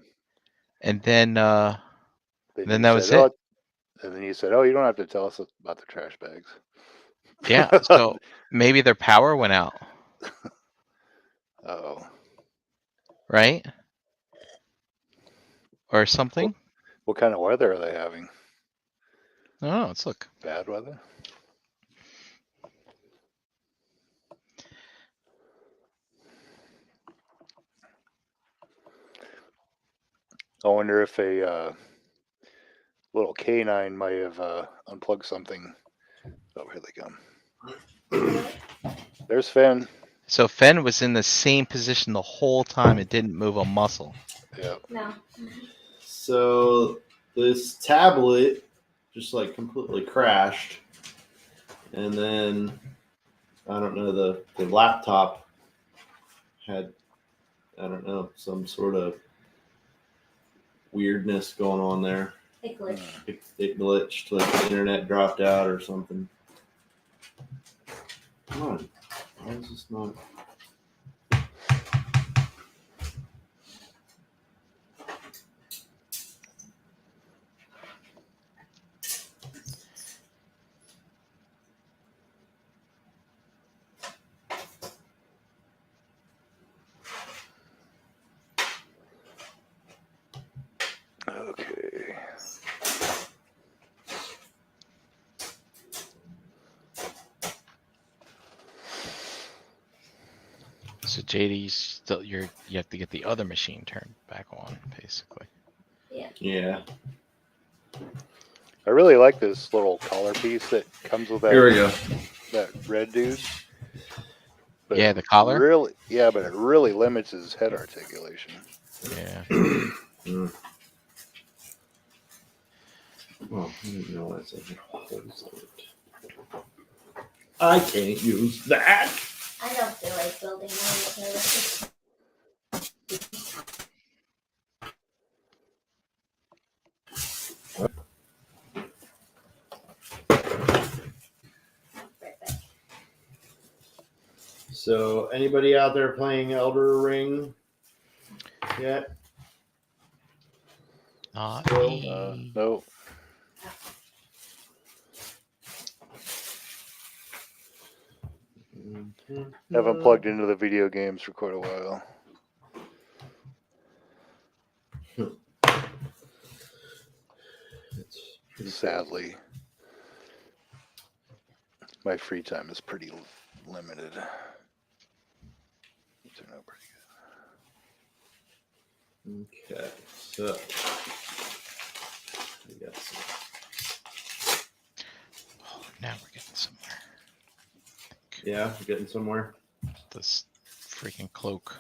And then Then that you was said, it. And then you said, oh, you don't have to tell us about the trash bags. Yeah. So maybe their power went out, Uh-oh. right? Or something. What kind of weather are they having? Oh, let's look. Bad weather? I wonder if a little canine might have unplugged something. Oh, here they come. There's Finn. So Fen was in the same position the whole time. It didn't move a muscle. Yeah. No. So this tablet just like completely crashed. And then I don't know, the laptop had, I don't know, some sort of weirdness going on there. It glitched. It glitched, like the internet dropped out or something. Come on. Why is this not? Okay. So JD, still you have to get the other machine turned back on, basically. Yeah. I really like this little collar piece that comes with that. Here we go. That red dude. But Yeah, the collar? Really, yeah, but it really limits his head articulation. Yeah. Well, I didn't realize I had holes in it. I can't use that. I don't feel like building one. Right back. So, anybody out there playing Elder Ring yet? Not Still, me. No. Haven't plugged into the video games for quite a while. Sadly, my free time is pretty limited. These are not pretty good. Okay, so we got some Yeah, getting somewhere. This freaking cloak.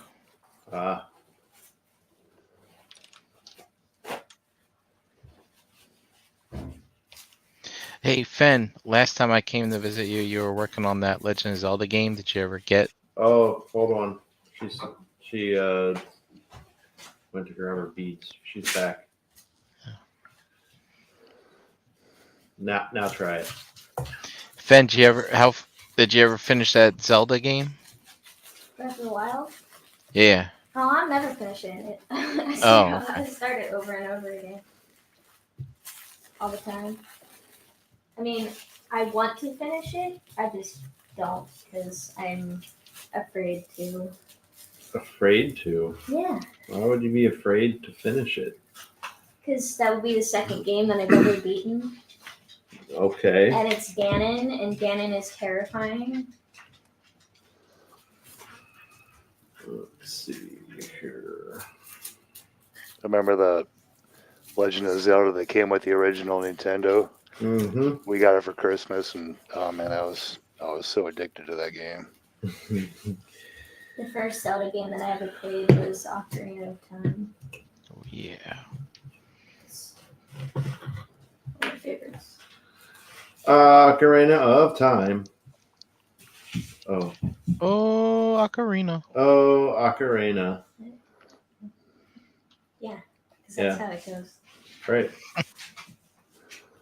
Hey, Fen, last time I came to visit you, you were working on that Legend of Zelda game. Did you ever get? Oh, hold on. She went to grab her beads. She's back. Now try it. Fen, did you ever finish that Zelda game? Breath of the Wild? Yeah. Oh, I'm never finishing it. Oh, I start it over and over again. All the time. I mean, I want to finish it, I just don't because I'm afraid to. Afraid to? Yeah, Why would you be afraid to finish it? because that would be the second game that I've ever beaten. Okay. And it's Ganon, and Ganon is terrifying. Let's see here. I remember the Legend of Zelda that came with the original Nintendo. Mm-hmm. We got it for Christmas, and oh man, I was so addicted to that game. The first Zelda game that I ever played was Ocarina of Time. oh yeah. It's one of my favorites. Ocarina of Time. Oh. Oh, Ocarina. Oh, Ocarina. Because that's how it goes. Right.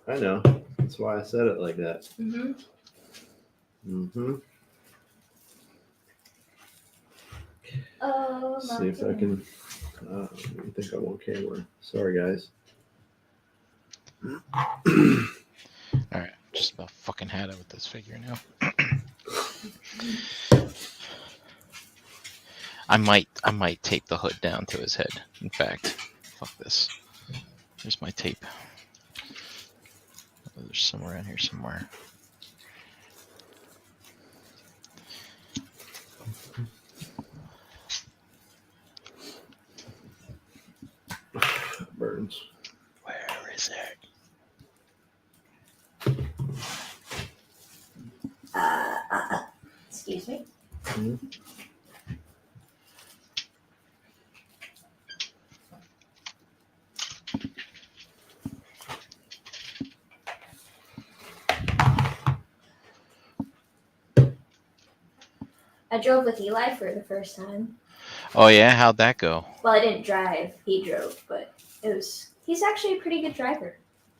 I know. That's why I said it like that. Mm-hmm. Mm-hmm. Oh, See if I can. I think I'm okay. Sorry, guys. Alright, just about fucking had it with this figure now. I might tape the hood down to his head. In fact, fuck this. There's my tape. Oh, there's some around here somewhere. Burns. Where is it? Excuse me. Mhm. I drove with Eli for the first time. Oh yeah, how'd that go? Well, I didn't drive. He drove, but he's actually a pretty good driver.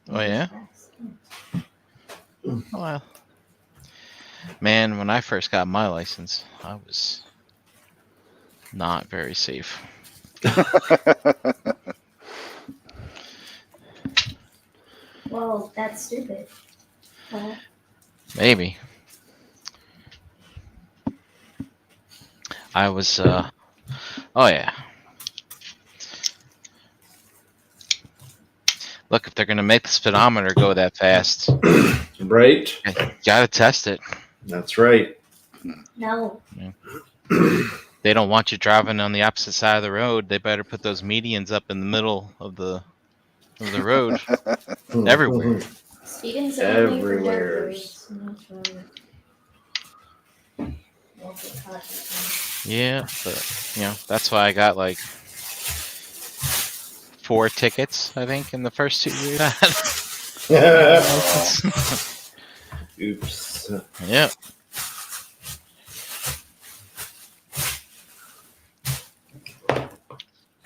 Oh yeah? Oh, well. Man, when I first got my license, I was not very safe. Well, that's stupid. Maybe. I was oh yeah. Look, if they're gonna make the speedometer go that fast, Right. you gotta test it. That's right. No. They don't want you driving on the opposite side of the road. They better put those medians up in the middle of the road. Everywhere. Speeding's only for dirt Everywhere. roads, not for local cars. Yeah, but that's why I got like 4 tickets, I think, in the first 2 years I had. Oops. Yep.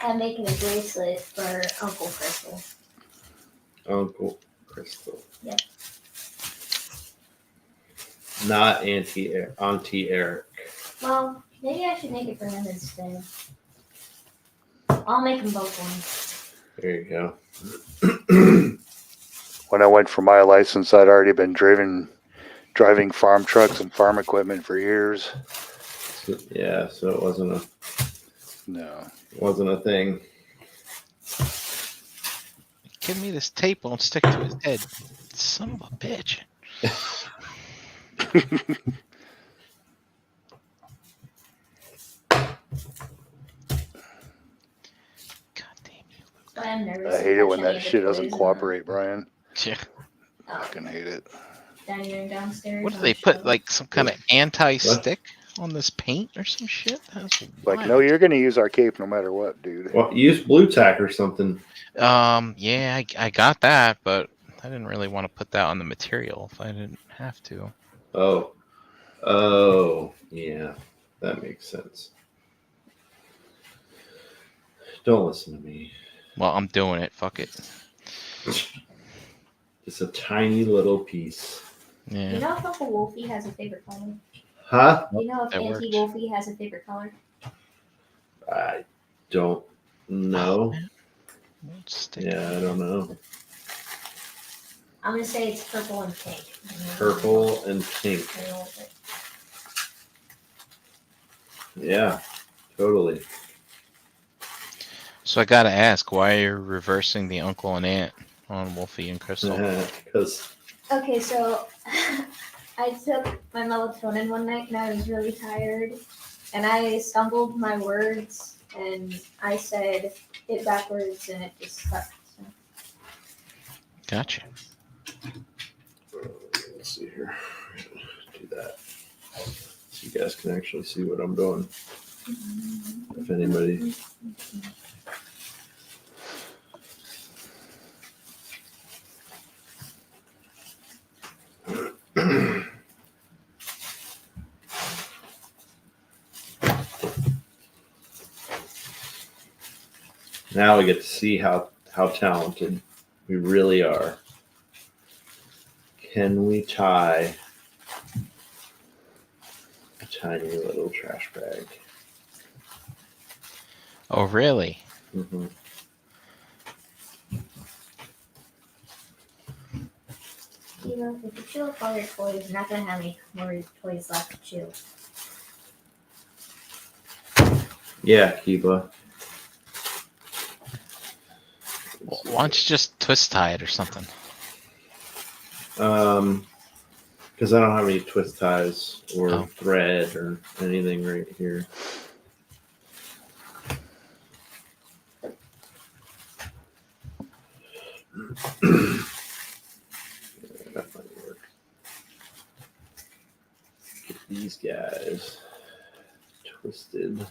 I'm making a bracelet for Uncle Crystal. Uncle Crystal. Yep. Not Auntie Eric. Well, maybe I should make it for him instead. I'll make them both one. There you go. When I went for my license, I'd already been driving farm trucks and farm equipment for years. Yeah, so it wasn't a thing. Give me this tape, won't stick to his head. Son of a bitch. God damn you. But I'm nervous. I hate it when touching that any shit of the doesn't toys. cooperate, Brian. Yeah. Fucking hate it. dining room downstairs. What do on they the put? shelf. Like some kind of anti-stick on this paint or some shit? That's Like, wild. no, you're gonna use our cape no matter what, dude. Well, use blue tack or something. Yeah, I got that, but I didn't really want to put that on the material if I didn't have to. Oh, yeah, that makes sense. Don't listen to me. Well, I'm doing it. Fuck it. It's a tiny little piece. Yeah. You know if Uncle Wolfie has a favorite color? Huh? You know if That Auntie works. Wolfie has a favorite color? I don't know. Won't stick. Yeah, I don't know. I'm gonna say it's purple and pink. Purple and pink. Yeah, totally. So I gotta ask, why are you reversing the uncle and aunt on Wolfie and Crystal? Because Okay, so I took my melatonin one night and I was really tired, and I stumbled my words and I said it backwards and it just stuck. So. Gotcha. let's see here. Do that. So you guys can actually see what I'm doing. If anybody. Now we get to see how talented we really are. Can we tie a tiny little trash bag? Oh, really? Mm-hmm. You know, if you chew up all your toys, you're not gonna have any more toys left to chew. Yeah, Kiba. Why don't you just twist tie it or something? Because I don't have any twist ties or Oh. thread or anything right here. Yeah, that might work. Get these guys twisted.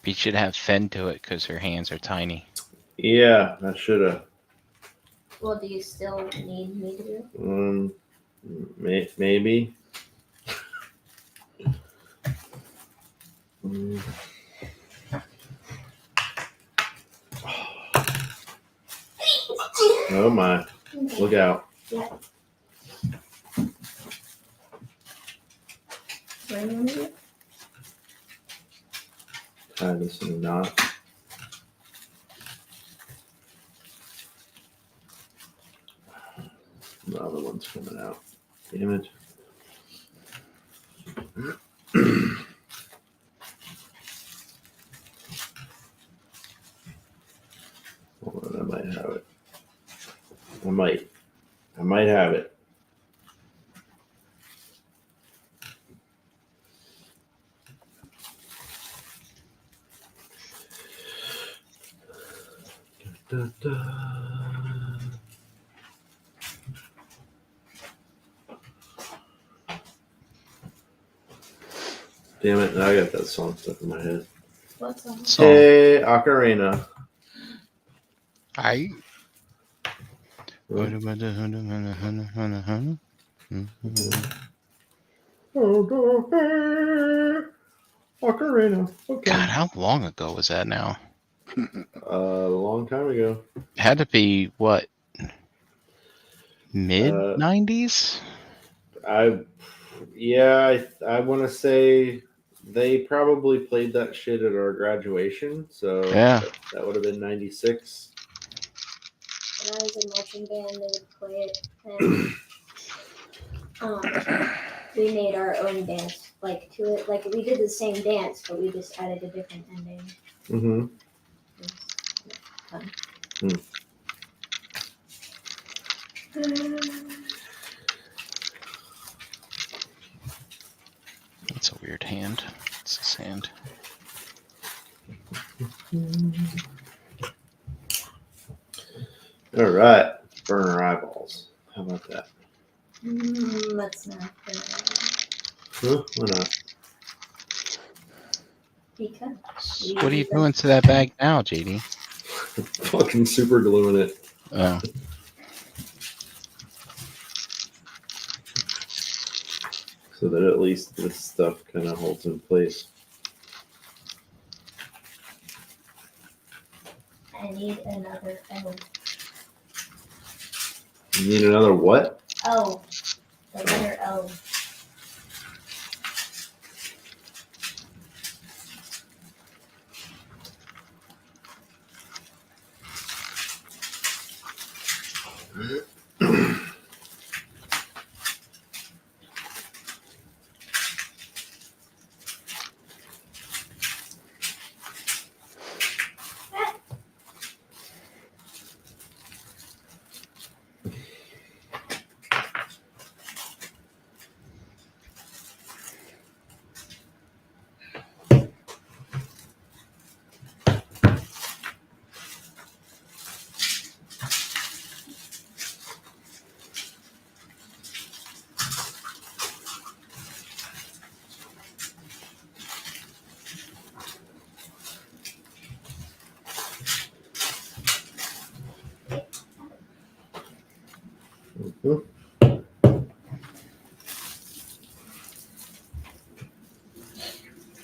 You should have Fen to it because her hands are tiny. Yeah, I should have. Well, do you still need me to do? Maybe. Mm. Oh my! Look out! Yeah. What do you want me to do? Tie this in a knot. The other one's coming out. Damn it. Hold on, I might have it. I might have it. Da, da. Damn it, now I got that song stuck in my head. What's on? So Hey, Ocarina. I. Ocarina. Okay. God, how long ago was that now? A long time ago. It had to be what? Mid 90s? I want to say they probably played that shit at our graduation. So Yeah. that would have been 96. When I was in marching band, they would play it. And, we made our own dance like to it. Like we did the same dance, but we just added a different ending. Mm-hmm. It was fun. That's a weird hand. It's this hand. All right. Burner eyeballs. How about that? Let's not. Huh? Why not? Because. What are you doing to that bag now, JD? Fucking super gluing it. Oh. So that at least this stuff kind of holds in place. I need another O. You need another what? O. The letter O. Mhm.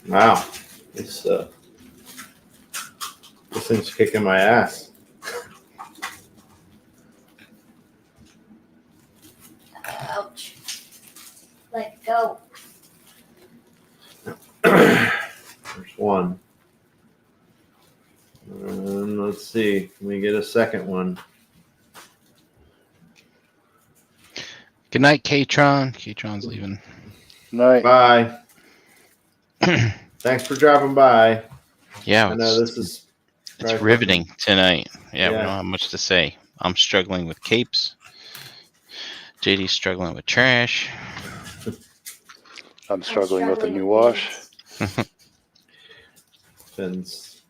Wow. This thing's kicking my ass. Ouch. Let go. There's one. And let's see. Can we get a second one? Good night, K-Tron. K-Tron's leaving. Night. Bye. Thanks for dropping by. Yeah, I know this is it's probably riveting tonight. Yeah, we Yeah. don't have much to say. I'm struggling with capes. JD's struggling with trash. I'm struggling with the new with wash. names. Finn's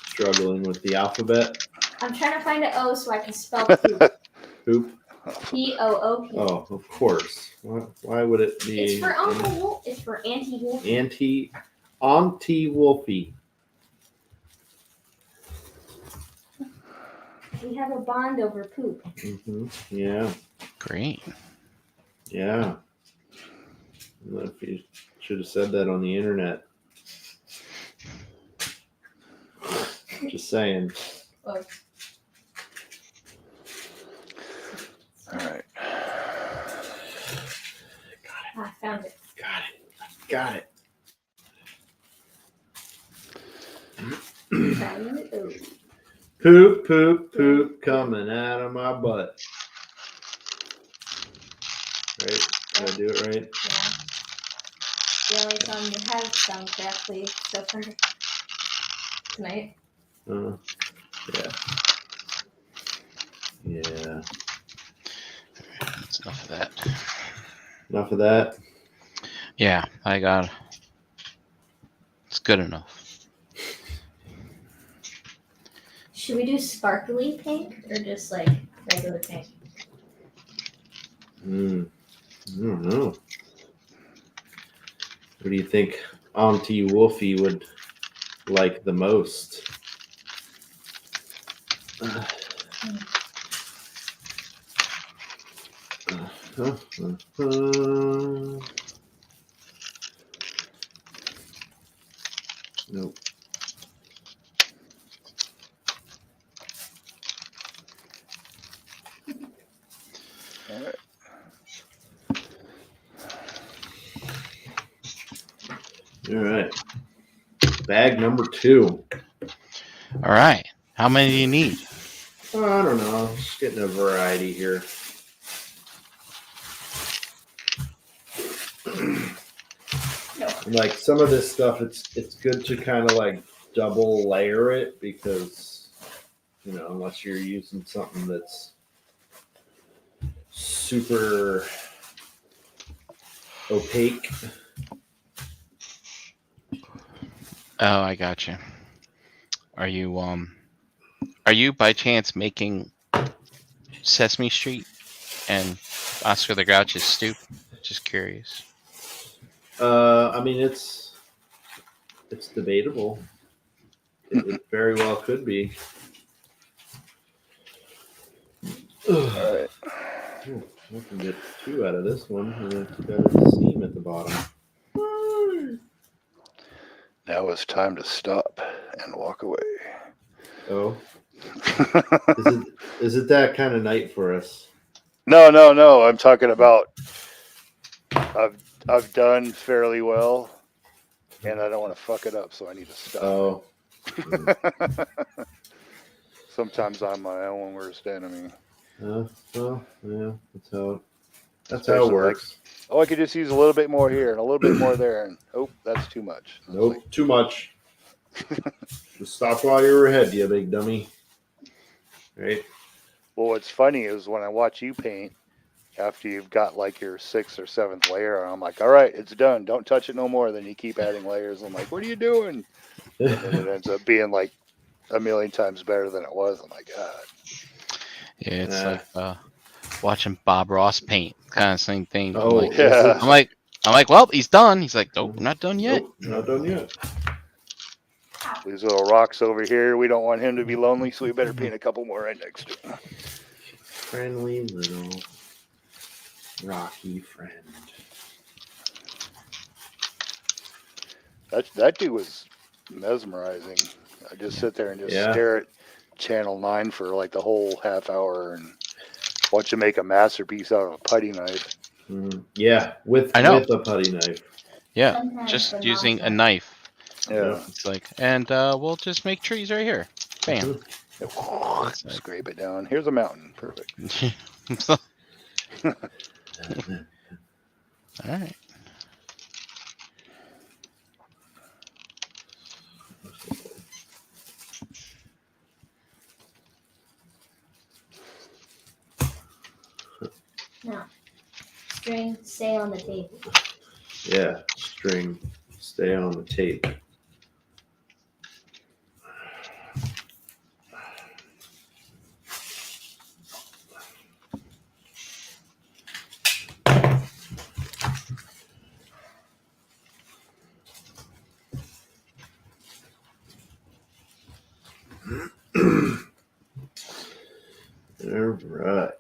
struggling with the alphabet. I'm trying to find an O so I can spell poop. Poop. P-O-O-P. Oh, of course. Why would it be? It's for Uncle Wolf. It's for Auntie Wolf. Auntie Wolfie. We have a bond over poop. Mm-hmm. Yeah. Great. Yeah. Well, if you should have said that on the internet. Just saying. Look. All right. I found it. Got it. Found it. Oh. Poop, poop, poop coming out of my butt. Right? Did I do it right? Yeah. The only song you have sung correctly so far tonight. Yeah. Yeah. That's enough of that. Enough of that. Yeah, I got. It's good enough. Should we do sparkly pink or just like regular pink? I don't know. What do you think Auntie Wolfie would like the most? Nope. All right. All right. Bag number 2. All right. How many do you need? I don't know. Just getting a variety here. No. And, like some of this stuff, it's good to kind of like double layer it because unless you're using something that's super opaque. Oh, I got you. Are you by chance making Sesame Street and Oscar the Grouch's Stoop? Just curious. I mean, it's debatable. It very well could be. All right. I can get 2 out of this one, and it's got a seam at the bottom. Now it's time to stop and walk away. Oh, is it that kind of night for us? No. I'm talking about I've done fairly well, and I don't want to fuck it up, so I need to stop. Oh, Sometimes I'm my own worst enemy. well, yeah, that's how Especially it works. Oh, I could just use a little bit more here and a little bit more there, and oh, that's too much. Nope, too much. Just stop while you're ahead, you big dummy. Right? Well, what's funny is when I watch you paint, after you've got like your 6th or 7th layer, and I'm like, all right, it's done. Don't touch it no more. Then you keep adding layers. I'm like, what are you doing? And then it ends up being like a million times better than it was. I'm like, God. Yeah, it's like watching Bob Ross paint, kind of same thing. Oh, yeah. I'm like, well, he's done. He's like, nope, not done yet. Nope, not done yet. These little rocks over here, we don't want him to be lonely, so we better paint a couple more right next to him. Friendly little rocky friend. That dude was mesmerizing. I just sit there and just stare at Channel 9 for like the whole half hour and watch him make a masterpiece out of a putty knife. Yeah, with a putty knife. Yeah, Sometimes just the using a nozzle. knife. Yeah. It's like, and we'll just make trees right here. Bam. Scrape it down. Here's a mountain. Perfect. All right. No. String, stay on the table. Yeah, string, stay on the tape. All right.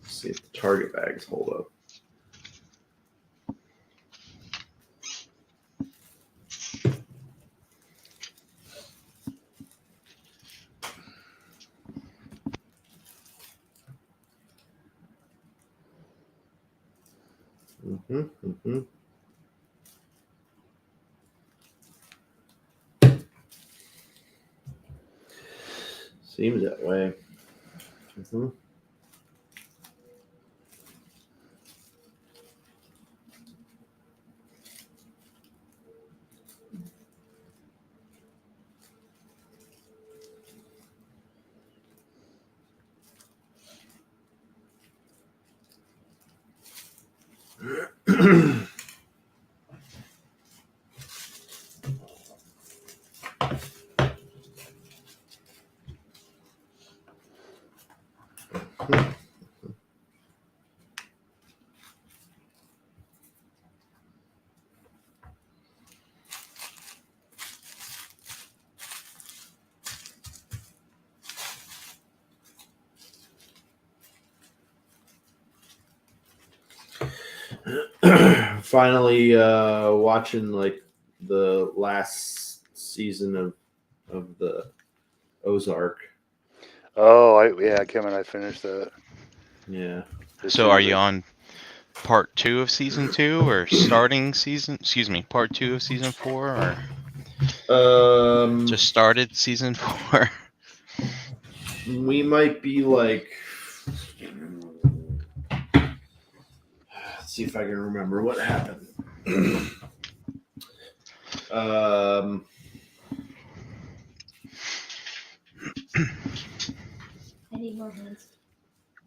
See if the target bags hold up. Seems that way. Finally watching like the last season of the Ozark. Oh, Kim and I finished that. Yeah. So are you on part 2 of season 2 or starting season? Excuse me, part 2 of season 4 or just started season 4? We might be like. Let's see if I can remember what happened. I need more hands.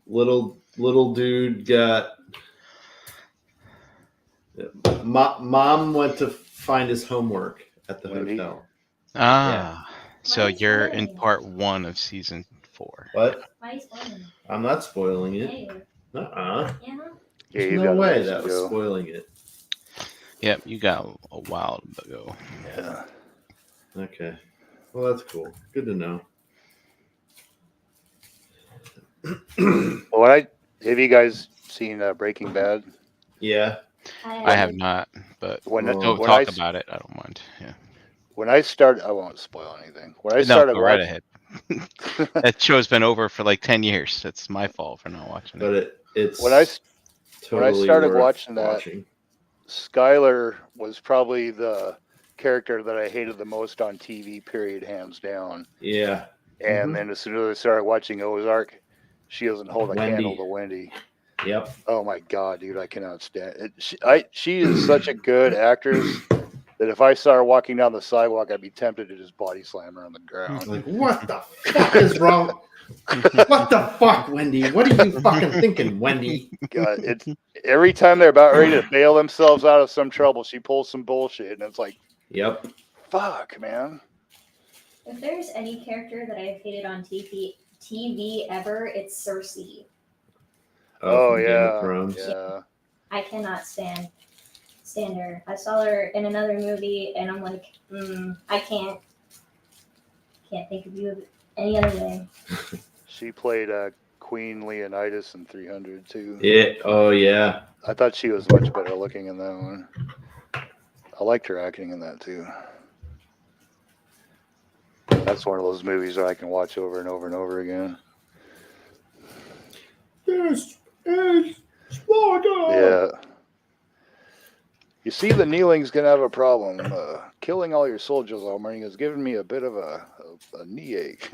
Little dude got. Mom went to find his homework at the Wendy? hotel. So Why is you're it in spoiling? part 1 of season 4. What? Why are you spoiling? I'm not spoiling Yeah, it. you are. Yeah, Yeah, there's you've no got a way ways that to was go. spoiling it. Yep, you got a while to go. Yeah. Okay. Well, that's cool. Good to know. Well, have you guys seen Breaking Bad? Yeah. I have not, but When don't when talk I about it. I don't mind. Yeah. when I started, I won't spoil anything. When I No, started go right watching, ahead. That show's been over for like 10 years. It's my fault for not watching But it. it's when I totally started worth watching that, watching. Skylar was probably the character that I hated the most on TV. Period, hands down. Yeah. And then as soon as I started watching Ozark, she doesn't hold a candle to Wendy. Yep. Oh my god, dude, I cannot stand it. She is such a good actress that if I saw her walking down the sidewalk, I'd be tempted to just body slam her on the ground. Like, what the fuck is wrong? What the fuck, Wendy? What are you fucking thinking, Wendy? God, it's every time they're about ready to bail themselves out of some trouble, she pulls some bullshit, and it's like, Yep. fuck, man. If there's any character that I've hated on TV ever, it's Cersei. Oh, From Game yeah, of Thrones. yeah. I cannot stand her. I saw her in another movie, and I'm like, I can't think of you any other way. She played Queen Leonidas in 300 too. Yeah. Oh yeah. I thought she was much better looking in that one. I liked her acting in that too. That's one of those movies that I can watch over and over and over again. Yes. Sparta. Yeah. You see, the kneeling's gonna have a problem. Killing all your soldiers all morning has given me a bit of a knee ache.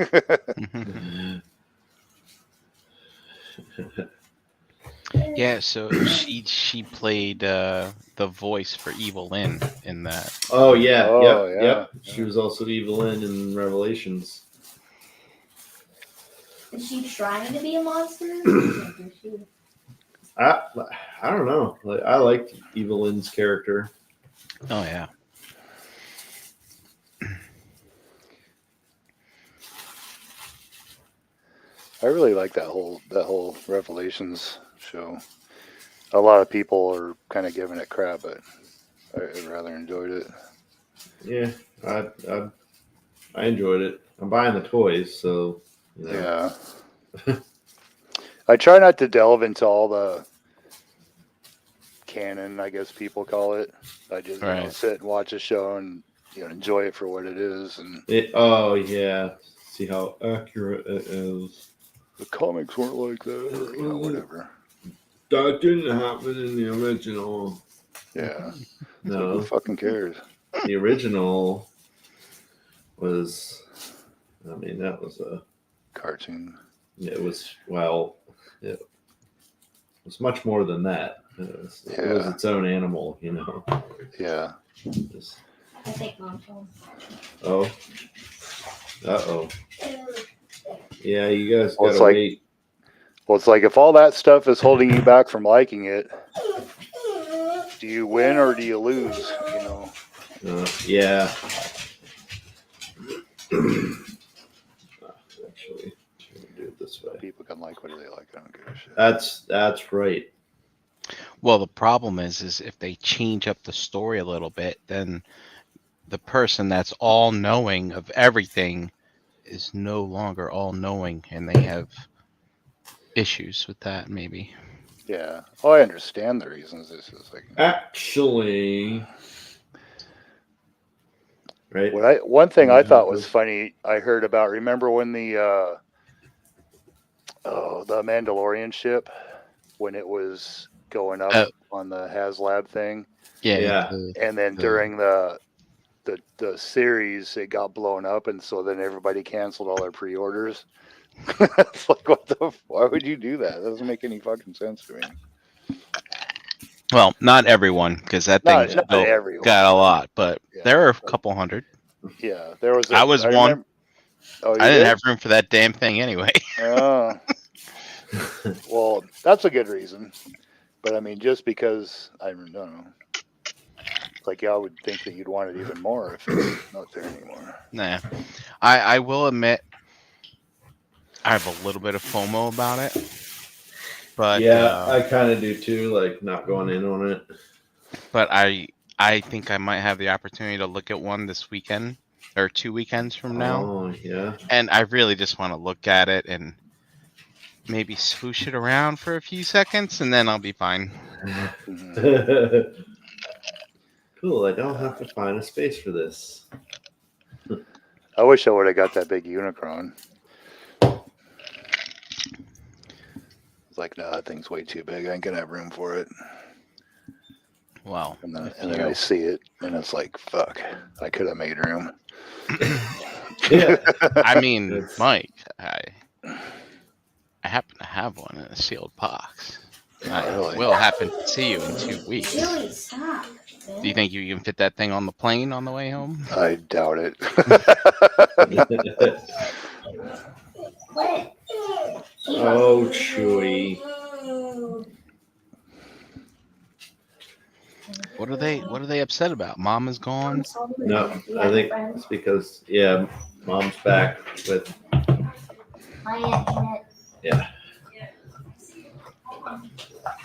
Yeah, so she played the voice for Evil Lynn in that. Oh yeah. Oh, Yep. yeah, Yep. yeah. She was also Evelyn in Revelations. Is she trying to be a monster? I don't know. Like, I liked Evelyn's character. Oh yeah. I really like that whole Revelations show. A lot of people are kind of giving it crap, but I rather enjoyed it. Yeah. I enjoyed it. I'm buying the toys, so you know. Yeah. I try not to delve into all the canon, I guess people call it. I just sit and watch a show and enjoy it for what it is. And oh yeah, see how accurate it is. The comics weren't like that. Whatever. That didn't happen in the original. Yeah. No. Like, who fucking cares? The original was, I mean, that was a cartoon. It was, well, it was much more than that. It was its own animal, you know. Yeah. Just, I think Mom's home. oh. Uh-oh. Yeah, you guys gotta wait. Well, it's like if all that stuff is holding you back from liking it, do you win or do you lose? You know. Yeah. Actually, do it this way. People can like whatever they like. I don't give a shit. That's right. Well, the problem is if they change up the story a little bit, then the person that's all knowing of everything is no longer all knowing, and they have issues with that, maybe. Yeah. Oh, I understand the reasons. This is like actually, right. One thing I thought was funny, I heard about. Remember when the Mandalorian ship, when it was going up Oh. on the HasLab thing, Yeah. and then during the series it got blown up, and so then everybody canceled all their pre-orders. It's like, why would you do that? That doesn't make any fucking sense to me. Well, not everyone, because that Not thing everyone, got a lot, but yeah, there were a couple hundred. Yeah, there was. I was one. Oh, I didn't have room for that damn thing anyway. Oh, well, that's a good reason. But I mean, just because I don't know, like I would think that you'd want it even more if it's not there anymore. Nah, I will admit, I have a little bit of FOMO about it. But yeah, I kind of do too. Like not going in on it. But I think I might have the opportunity to look at one this weekend or 2 weekends from now. Oh yeah. And I really just want to look at it and maybe swoosh it around for a few seconds, and then I'll be fine. Cool. I don't have to find a space for this. I wish I would have got that big Unicron. It's like, no, that thing's way too big. I ain't gonna have room for it. Wow. And then I see it, and it's like, fuck, I could have made room. Yeah. I mean, Mike, I happen to have one in a sealed box. I Really? will happen to see you in 2 weeks. Joey, stop. Do you think you can fit that thing on the plane on the way home? I doubt it. What? Oh, Chewy. What are they upset about? Mom is gone? No, I think it's because Mom's back with My aunt Jeanette. Yeah.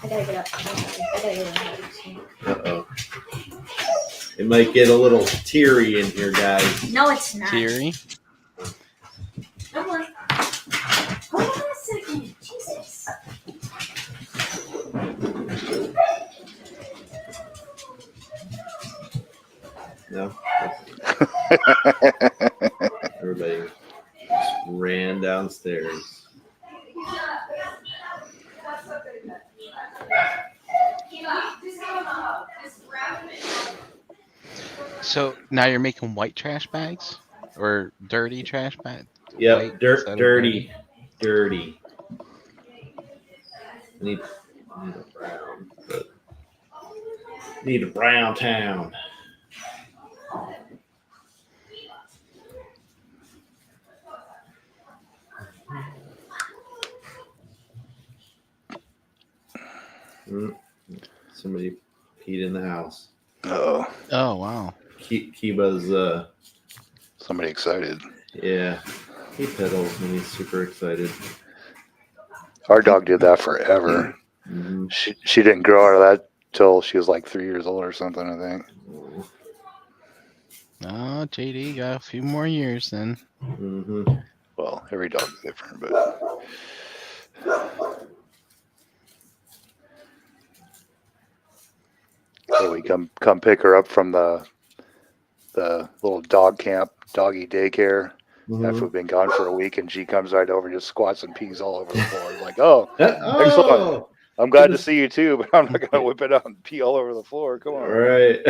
I gotta get up. I gotta get up. Uh-oh. It might get a little teary in here, guys. No, it's not. Teary? Come on. Hold on a second. Jesus. No. Everybody just ran downstairs. So now you're making white trash bags? Or dirty trash bags? Yep, dirty. Need a brown, but need a brown town. Somebody peed in the house. Oh. Oh, wow. Kiba's Somebody excited. Yeah, he pedals when he's super excited. Our dog did that forever. Mm-hmm. She didn't grow out of that till she was like 3 years old or something, I think. Oh, JD got a few more years then. Mm-hmm. Well, every dog's different, but so we come pick her up from the little doggy daycare. Mm-hmm. After we've been gone for a week, and she comes right over, just squats and pees all over the floor. Like, oh, excellent. I'm glad to see you too, but I'm not gonna whip it out and pee all over the floor. Come on, all right.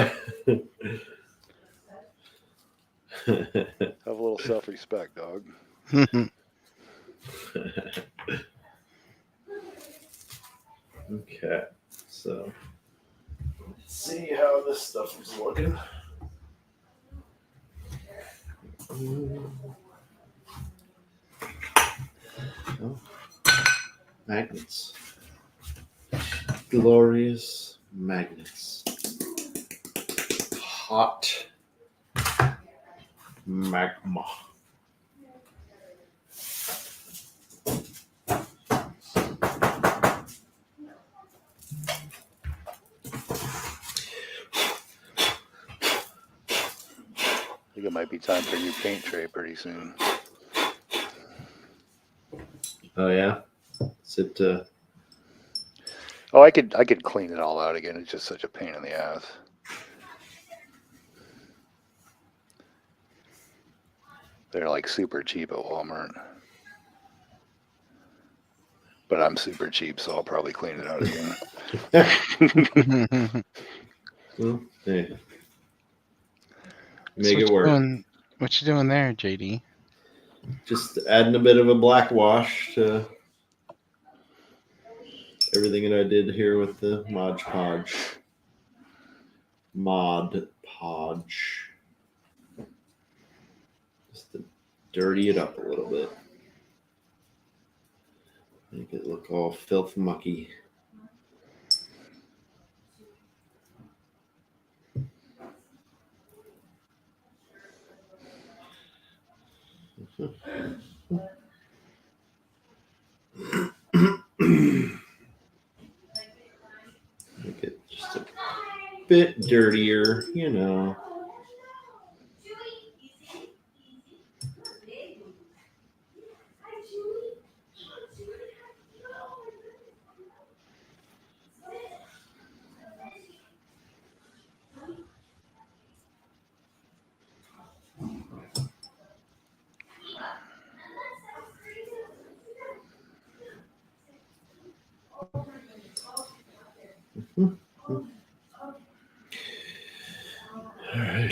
Have a little self-respect, dog. Okay, so let's see how this stuff is looking. Oh, magnets. Glorious magnets. Hot magma. I think it might be time for a new paint tray pretty soon. Oh yeah, is it? Oh, I could clean it all out again. It's just such a pain in the ass. They're like super cheap at Walmart. but I'm super cheap, so I'll probably clean it out again. Well, hey, So make it work. What you doing there, JD? Just adding a bit of a black wash to everything that I did here with the Mod Podge. Just to dirty it up a little bit. Make it look all filth mucky. Make it just a bit dirtier, you know. All right.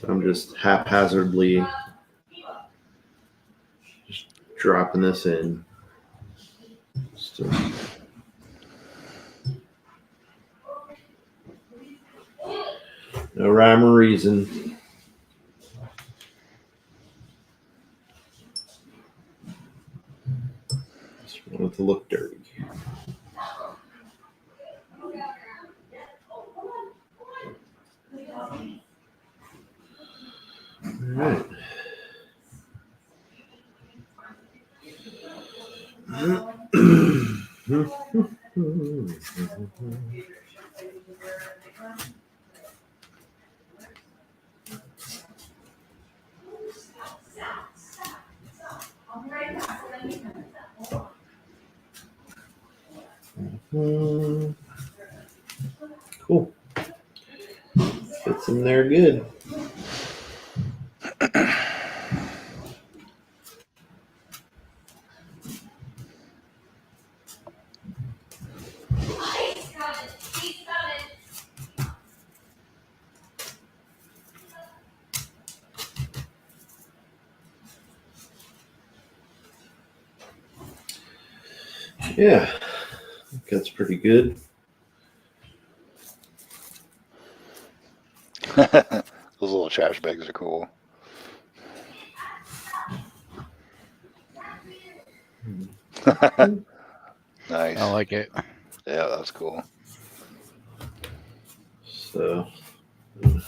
I'm just haphazardly just dropping this in. No rhyme or reason. Just want it to look dirty. All right. Cool. Fits in there good. Yeah, I think that's pretty good. Those little trash bags are cool. Nice. I like it. Yeah, that's cool. So,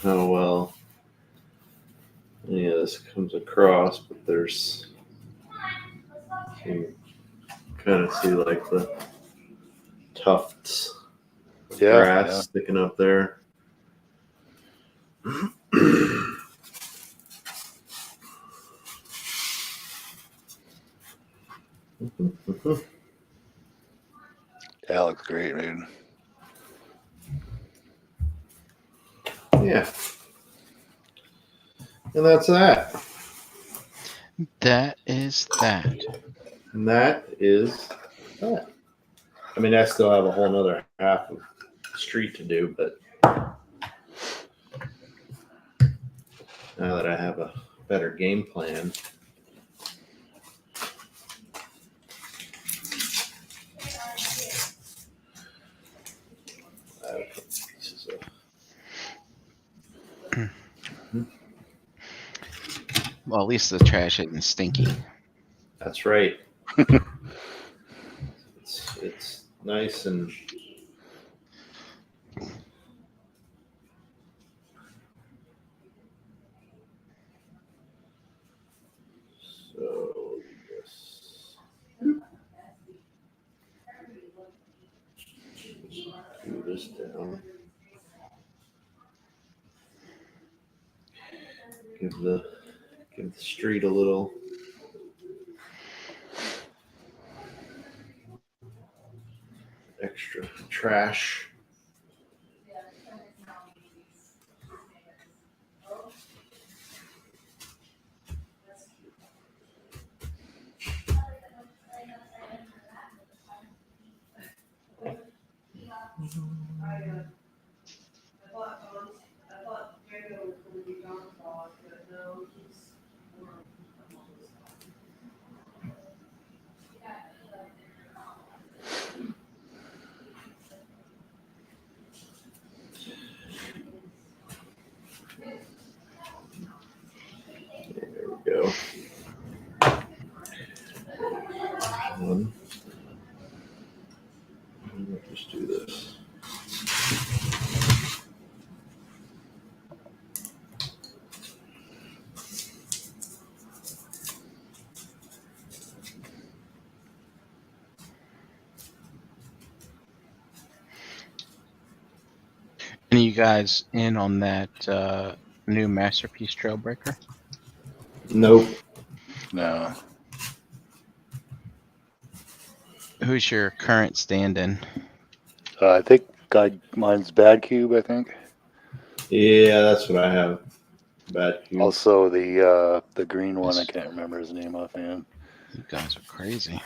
how well any of this comes across, but there's, you can kind of see like the tufts of grass sticking up there. That looks great, dude. Yeah. And that's that. That is that. And that is that. I mean, I still have a whole nother half of the street to do, but now that I have a better game plan. I have a couple pieces of Well, at least the trash isn't stinky. That's right. It's nice and so this do this down. Give the street a little extra trash. There we go. One. Let's just do this. Any of you guys in on that new Masterpiece Trailbreaker? Nope. No. Who's your current stand-in? I think mine's Bad Cube, I think. Yeah, that's what I have. Bad cube. Also the green one, I can't remember his name offhand. You guys are crazy.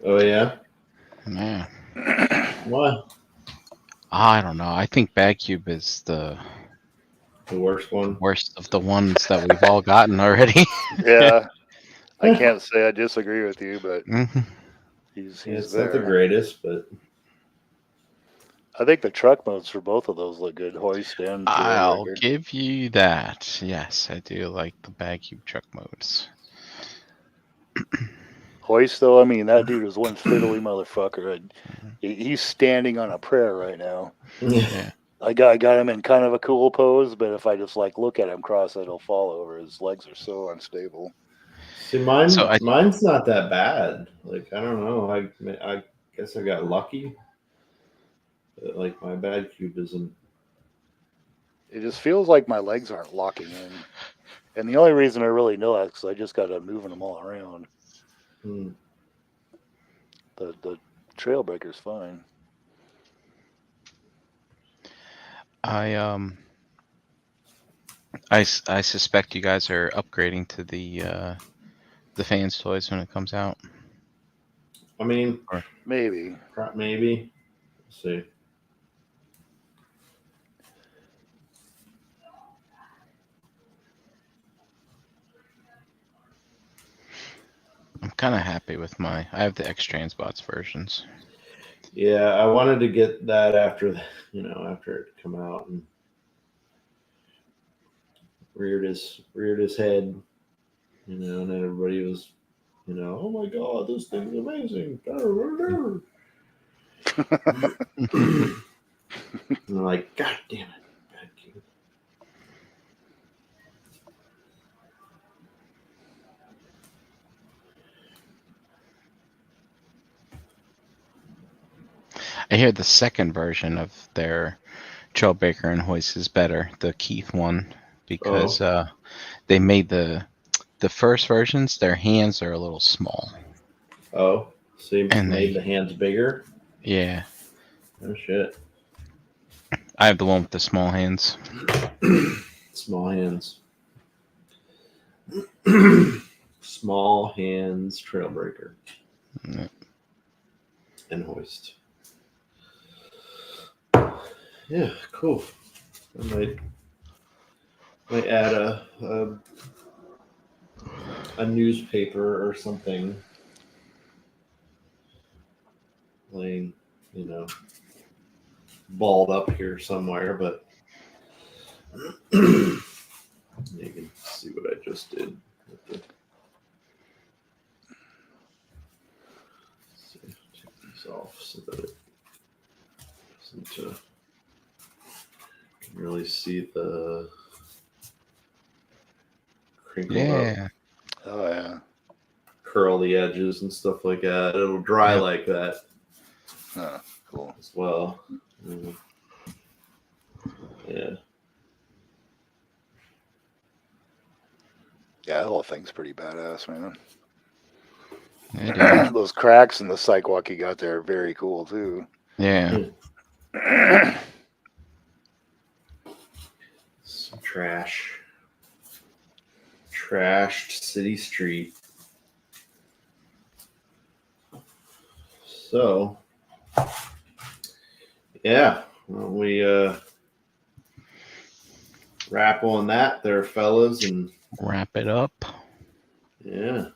Oh yeah. Man. What? I don't know. I think Bad Cube is the The worst one. worst of the ones that we've all gotten already. Yeah. I can't say I disagree with you, but Mhm. he's Yeah, it's there. not the greatest, but I think the truck modes for both of those look good. Hoist and I'll Trailbreaker. give you that. Yes, I do like the Bad Cube truck modes. Hoist, though, I mean, that dude is one fiddly motherfucker. He's standing on a prayer right now. Yeah. I got him in kind of a cool pose, but if I just like look at him cross, it'll fall over. His legs are so unstable. see, So mine's not that bad. Like I don't know. I guess I got lucky. But, like my bad cube isn't. It just feels like my legs aren't locking in. And the only reason I really know that is because I just got them moving them all around. Hmm. The Trailbreaker's fine. I suspect you guys are upgrading to the fans toys when it comes out. I mean, Maybe. maybe. Let's see. I'm kind of happy with I have the X-Transbots versions. Yeah, I wanted to get that after it come out and reared his head, and then everybody was, oh my god, this thing's amazing. And I'm like, god damn it, bad cube. I hear the second version of their Trailbreaker and Hoist is better, the Keith one, because they made the first versions. Their hands are a little small. Oh, so you And made the hands bigger? Yeah. Oh shit. I have the one with the small hands. Small hands. Small hands Trailbreaker. Yeah. And Hoist. Yeah, cool. I might add a newspaper or something laying, balled up here somewhere, but you can see what I just did. Take these off so that it doesn't can really see the crinkle up, Oh, yeah. curl the edges and stuff like that. It'll dry Yep. like that Oh, cool. as well. Yeah. Yeah, that whole thing's pretty badass, man. Yeah, Those cracks in the sidewalk you got there are very cool, too. Yeah. Some trashed city street. So Yeah. Well, we wrap on that there, fellas, and Wrap it up. yeah.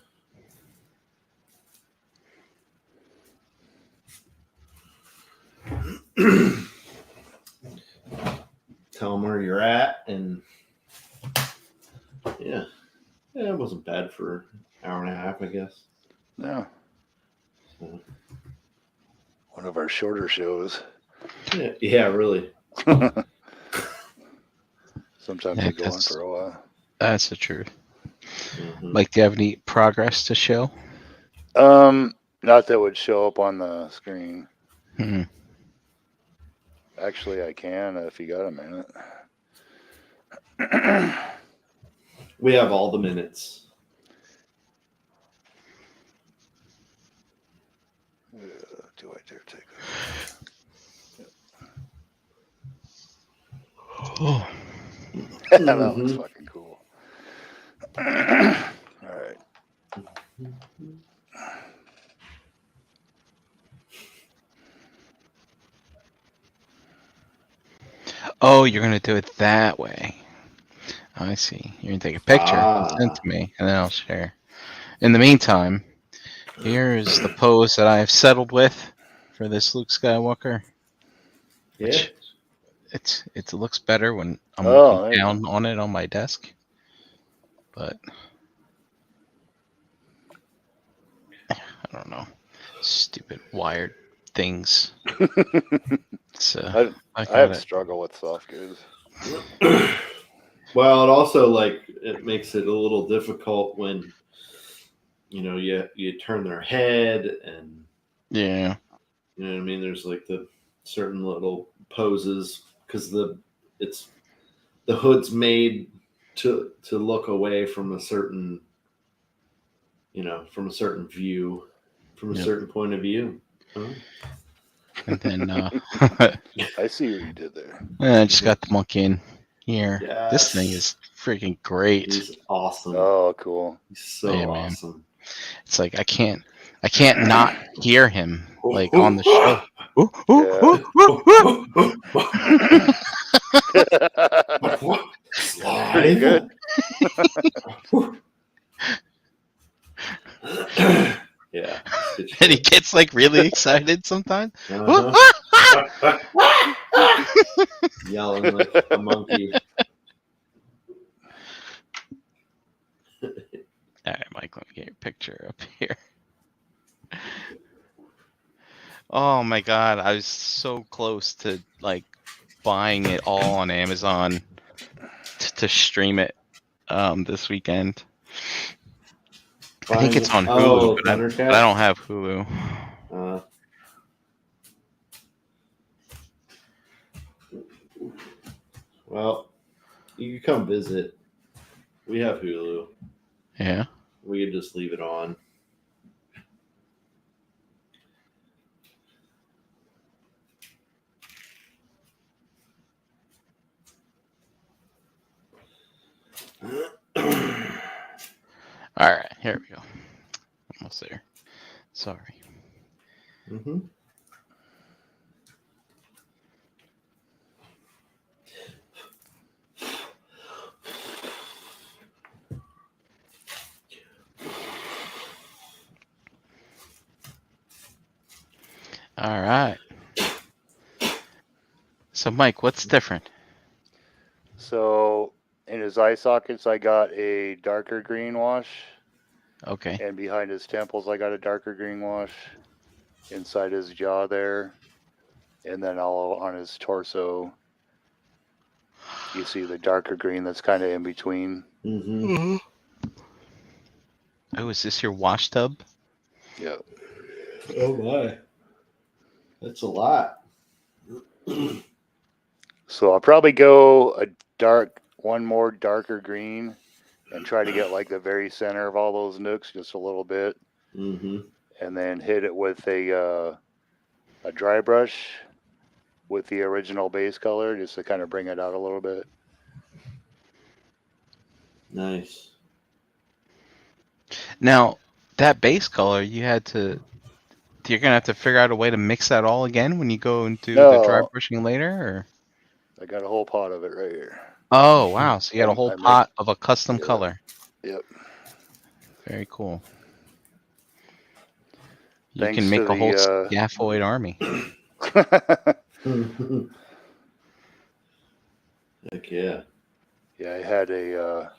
Tell them where you're at, and yeah, it wasn't bad for an hour and a half, I guess. Yeah. So, One of our shorter shows. yeah, really. Sometimes Yeah, they go on that's- for a while. That's the truth. Mhm. Mike, do you have any progress to show? Not that would show up on the screen. Hmm. Actually, I can if you got a minute. We have all the minutes. Do I dare take Oh. that? That looks Mhm. fucking cool. All right. Oh, you're gonna do it that way. I see. You're gonna take a picture, send it to me, and then I'll share. In the meantime, here is the pose that I have settled with for this Luke Skywalker. Yeah. Which it looks better when I'm Oh, looking there you down on it on my desk. But I don't know. Stupid wired things. So I I got have it. struggle with soft goods. Well, it also it makes it a little difficult when you turn their head, and Yeah. you know what I mean. There's like the certain little poses because the hood's made to look away from a certain view, from a Yep. certain point of view. Huh? And then I see what you did there. I just got the monkey in here. Yes. This thing is freaking great. He's awesome. Oh, cool. He's so Yeah, man. awesome. It's like I can't not hear him like on the show. Ooh, ooh, ooh, ooh. Pretty good. Yeah. And he gets like really excited sometimes. Uh-huh. Yelling like a monkey. All right, Mike, let me get your picture up here. Oh my god, I was so close to like buying it all on Amazon to stream it this weekend. I think it's on Hulu, but I don't have Hulu. Well, you can come visit. We have Hulu. Yeah. We could just leave it on. All right, here we go. Almost there. Sorry. Mm-hmm. All right. So, Mike, what's different? So in his eye sockets, I got a darker green wash. Okay. And behind his temples, I got a darker green wash. Inside his jaw there. And then all on his torso, you see the darker green that's kind of in between. Mm-hmm. Oh, is this your wash tub? Yeah. Oh my. That's a lot. So I'll probably go one more darker green and try to get like the very center of all those nooks just a little bit. Mm-hmm. And then hit it with a dry brush with the original base color just to kind of bring it out a little bit. Nice. Now, that base color, you had to you're gonna have to figure out a way to mix that all again when you go and do the dry No. brushing later, or? I got a whole pot of it right here. Oh wow! So you got a I whole make- pot of a custom Yeah. color. Yep. Very cool. You Thanks can make to a whole the, scaphoid army. Heck yeah. Yeah, I had a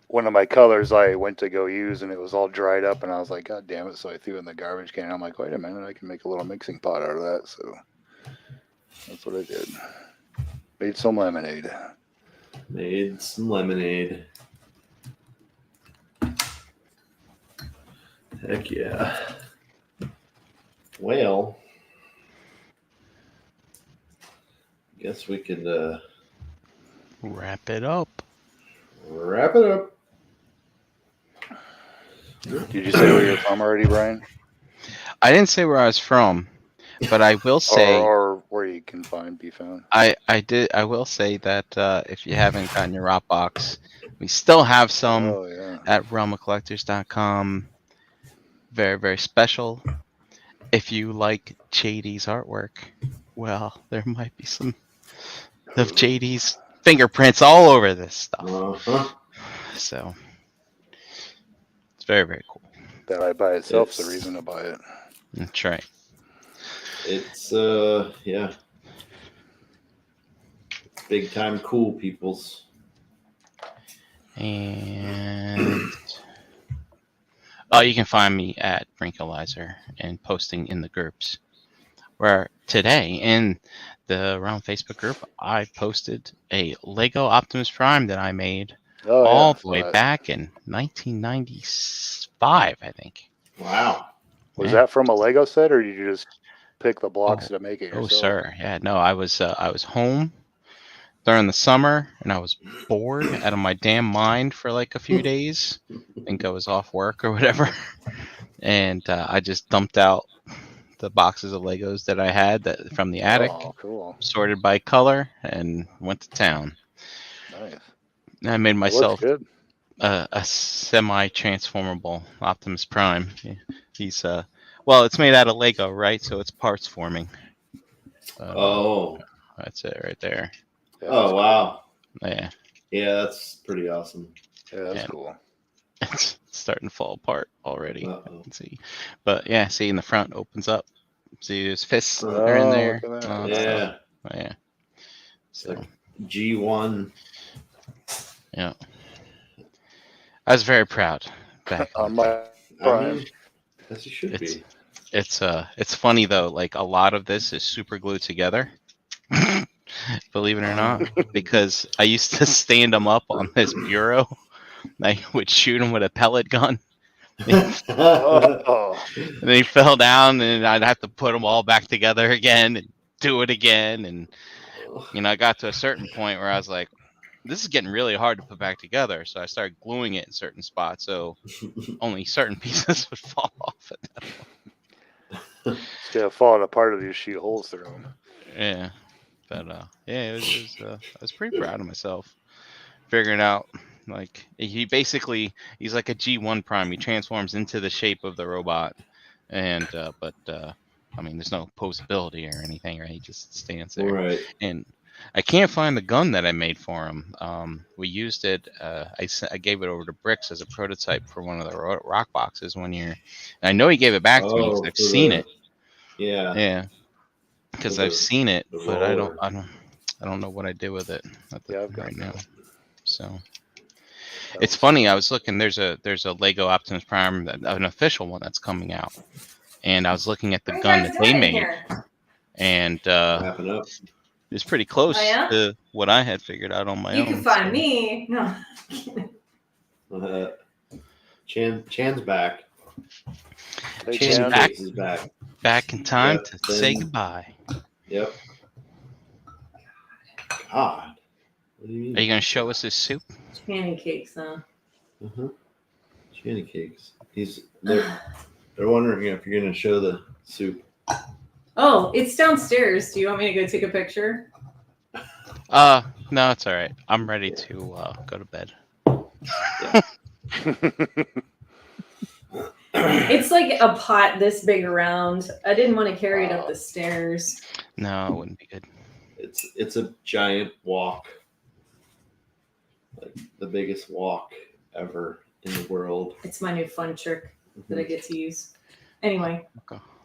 one of my colors I went to go use, and it was all dried up, and I was like, God damn it! So I threw it in the garbage can. I'm like, wait a minute, I can make a little mixing pot out of that. So that's what I did. Made some lemonade. Made some lemonade. Heck yeah. Well, guess we could Wrap it up. wrap it up. Did you say where you're from already, Brian? I didn't say where I was from, but I will say Or where you can be found. I will say that if you haven't gotten your rock box, we still have some Oh yeah. at realmofcollectors.com. Very, very special. If you like JD's artwork, well, there might be some of JD's fingerprints all over this stuff. Uh-huh. So it's very, very cool. That by itself's the It's- reason to buy it. That's right. It's yeah. Big time cool peoples. And you can find me at Brinkalizer and posting in the groups. Where today in the Round Facebook group, I posted a Lego Optimus Prime that I made Oh all yeah. the way back in 1995, I think. Wow. Was Yeah. that from a Lego set, or did you just pick the blocks to make it Oh, yourself? sir. Yeah, no, I was home during the summer, and I was bored out of my damn mind for like a few days. I think I was off work or whatever. And I just dumped out the boxes of Legos that I had from the attic, Oh, cool. sorted by color, and went to town. Nice. And I made That myself looks good. a semi-transformable Optimus Prime. He's well, it's made out of Lego, right? So it's parts forming. Oh. That's it right there. Yeah, Oh that's wow. Yeah, Yeah, that's pretty awesome. cool. Yeah, that's Yeah. cool. it's starting to fall apart already. Uh-oh. Let's see, but yeah, see in the front opens up. See, there's fists Oh, are in there. look at that. all that stuff. Yeah. Oh, yeah. So Like G1. yeah, I was very proud back. On my I Prime. mean, as you should be. It's funny though. Like a lot of this is super glued together. Believe it or not, because I used to stand them up on this bureau. I would shoot them with a pellet gun. Oh, And they fell down, and I'd have to put them all back together again and do it again. And I got to a certain point where I was like, "This is getting really hard to put back together." So I started gluing it in certain spots, so only certain pieces would fall off. instead of falling apart, you shoot holes through them. Yeah, but yeah, I was pretty proud of myself figuring out. Like he's like a G1 Prime. He transforms into the shape of the robot, and but I mean, there's no posability or anything, right? He just stands there. Right. And I can't find the gun that I made for him. We used it. I gave it over to Bricks as a prototype for one of the rock boxes one year. And I know he gave it back to me because I've for seen the- it. Yeah. Yeah, because For I've seen it, the but I roller. don't know what I did with it Yeah, I've got right now. that. So That it's was- funny. I was looking. There's a Lego Optimus Prime, an official one that's coming out, and I was looking at the What are you gun guys that they doing made, here? and Wrapping up. it's pretty close Oh, yeah? to what I had figured out on my You own. can find so- me. No. Chan's back. Hey, Chan's Chan. back. Is back. Back in time Yeah, to say then- goodbye. Yep. God. What do you mean? Are you gonna show us this soup? Pancakes, huh? Uh-huh. Channy cakes. They're wondering if you're gonna show the soup. Oh, it's downstairs. Do you want me to go take a picture? No, it's all right. I'm ready to go to bed. It's like a pot this big around. I didn't want to carry it up the stairs. No, it wouldn't be good. It's a giant wok, like the biggest wok ever in the world. It's my new fun trick that I get to use. Anyway.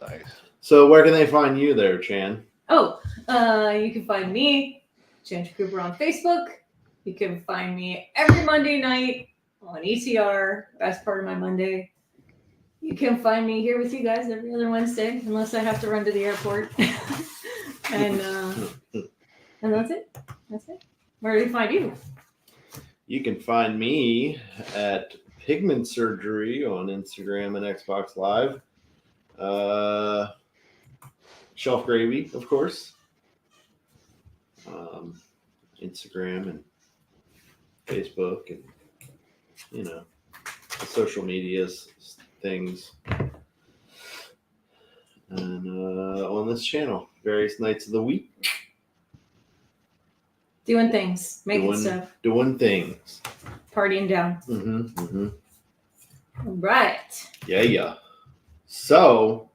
Nice. So where can they find you there, Chan? Oh, you can find me, Chan Cooper, on Facebook. You can find me every Monday night on ETR, best part of my Monday. You can find me here with you guys every other Wednesday, unless I have to run to the airport. and that's it. That's it. Where do you find you? You can find me at Pigment Surgery on Instagram and Xbox Live. ShelfGravy, of course. Instagram and Facebook and, you know, the social medias things. And on this channel, various nights of the week. Doing things, making stuff, Doing things. partying down. All right. Yeah. So,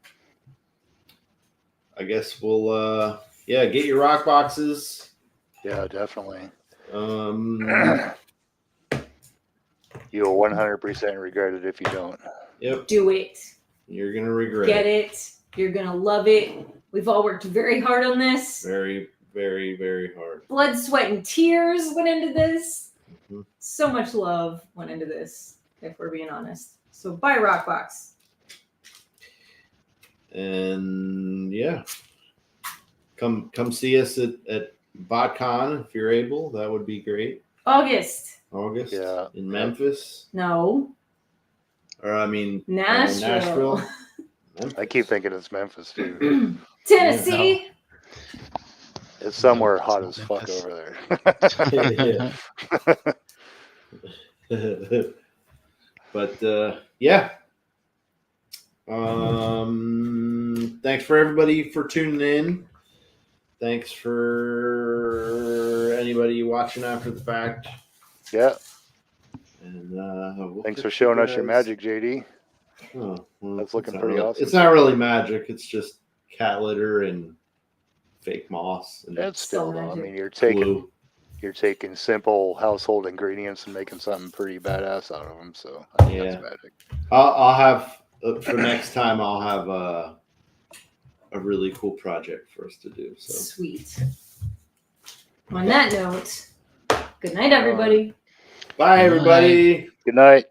I guess we'll, get your rock boxes. Yeah, definitely. You'll 100% regret it if you don't. Yep. Do it. You're going to regret Get it. You're going to love it. We've all worked very hard on this. Very, very, very hard. Blood, sweat, and tears went into this. Mhm. So much love went into this, if we're being honest. So buy a rock box. And yeah, come see us at BotCon if you're able. That would be great. August. August. Yeah. In Memphis. No. Or I mean Nashville. Nashville. I keep thinking it's Memphis too. Tennessee. It's somewhere No, hot it's as not fuck Memphis. over there. But yeah. Thanks for everybody for tuning in. Thanks for anybody watching after the fact. Yeah. And we'll Thanks catch for you showing us your guys- magic, JD. Oh, well, That's looking it's not pretty really- awesome. It's not really magic. It's just cat litter and fake moss and It's still So though. I magic. mean, glue. you're taking simple household ingredients and making something pretty badass out of them. So I think Yeah. that's magic. I'll have for next time. I'll have a really cool project for us to do. So Sweet. On that note, good night, everybody. bye, everybody. Good night.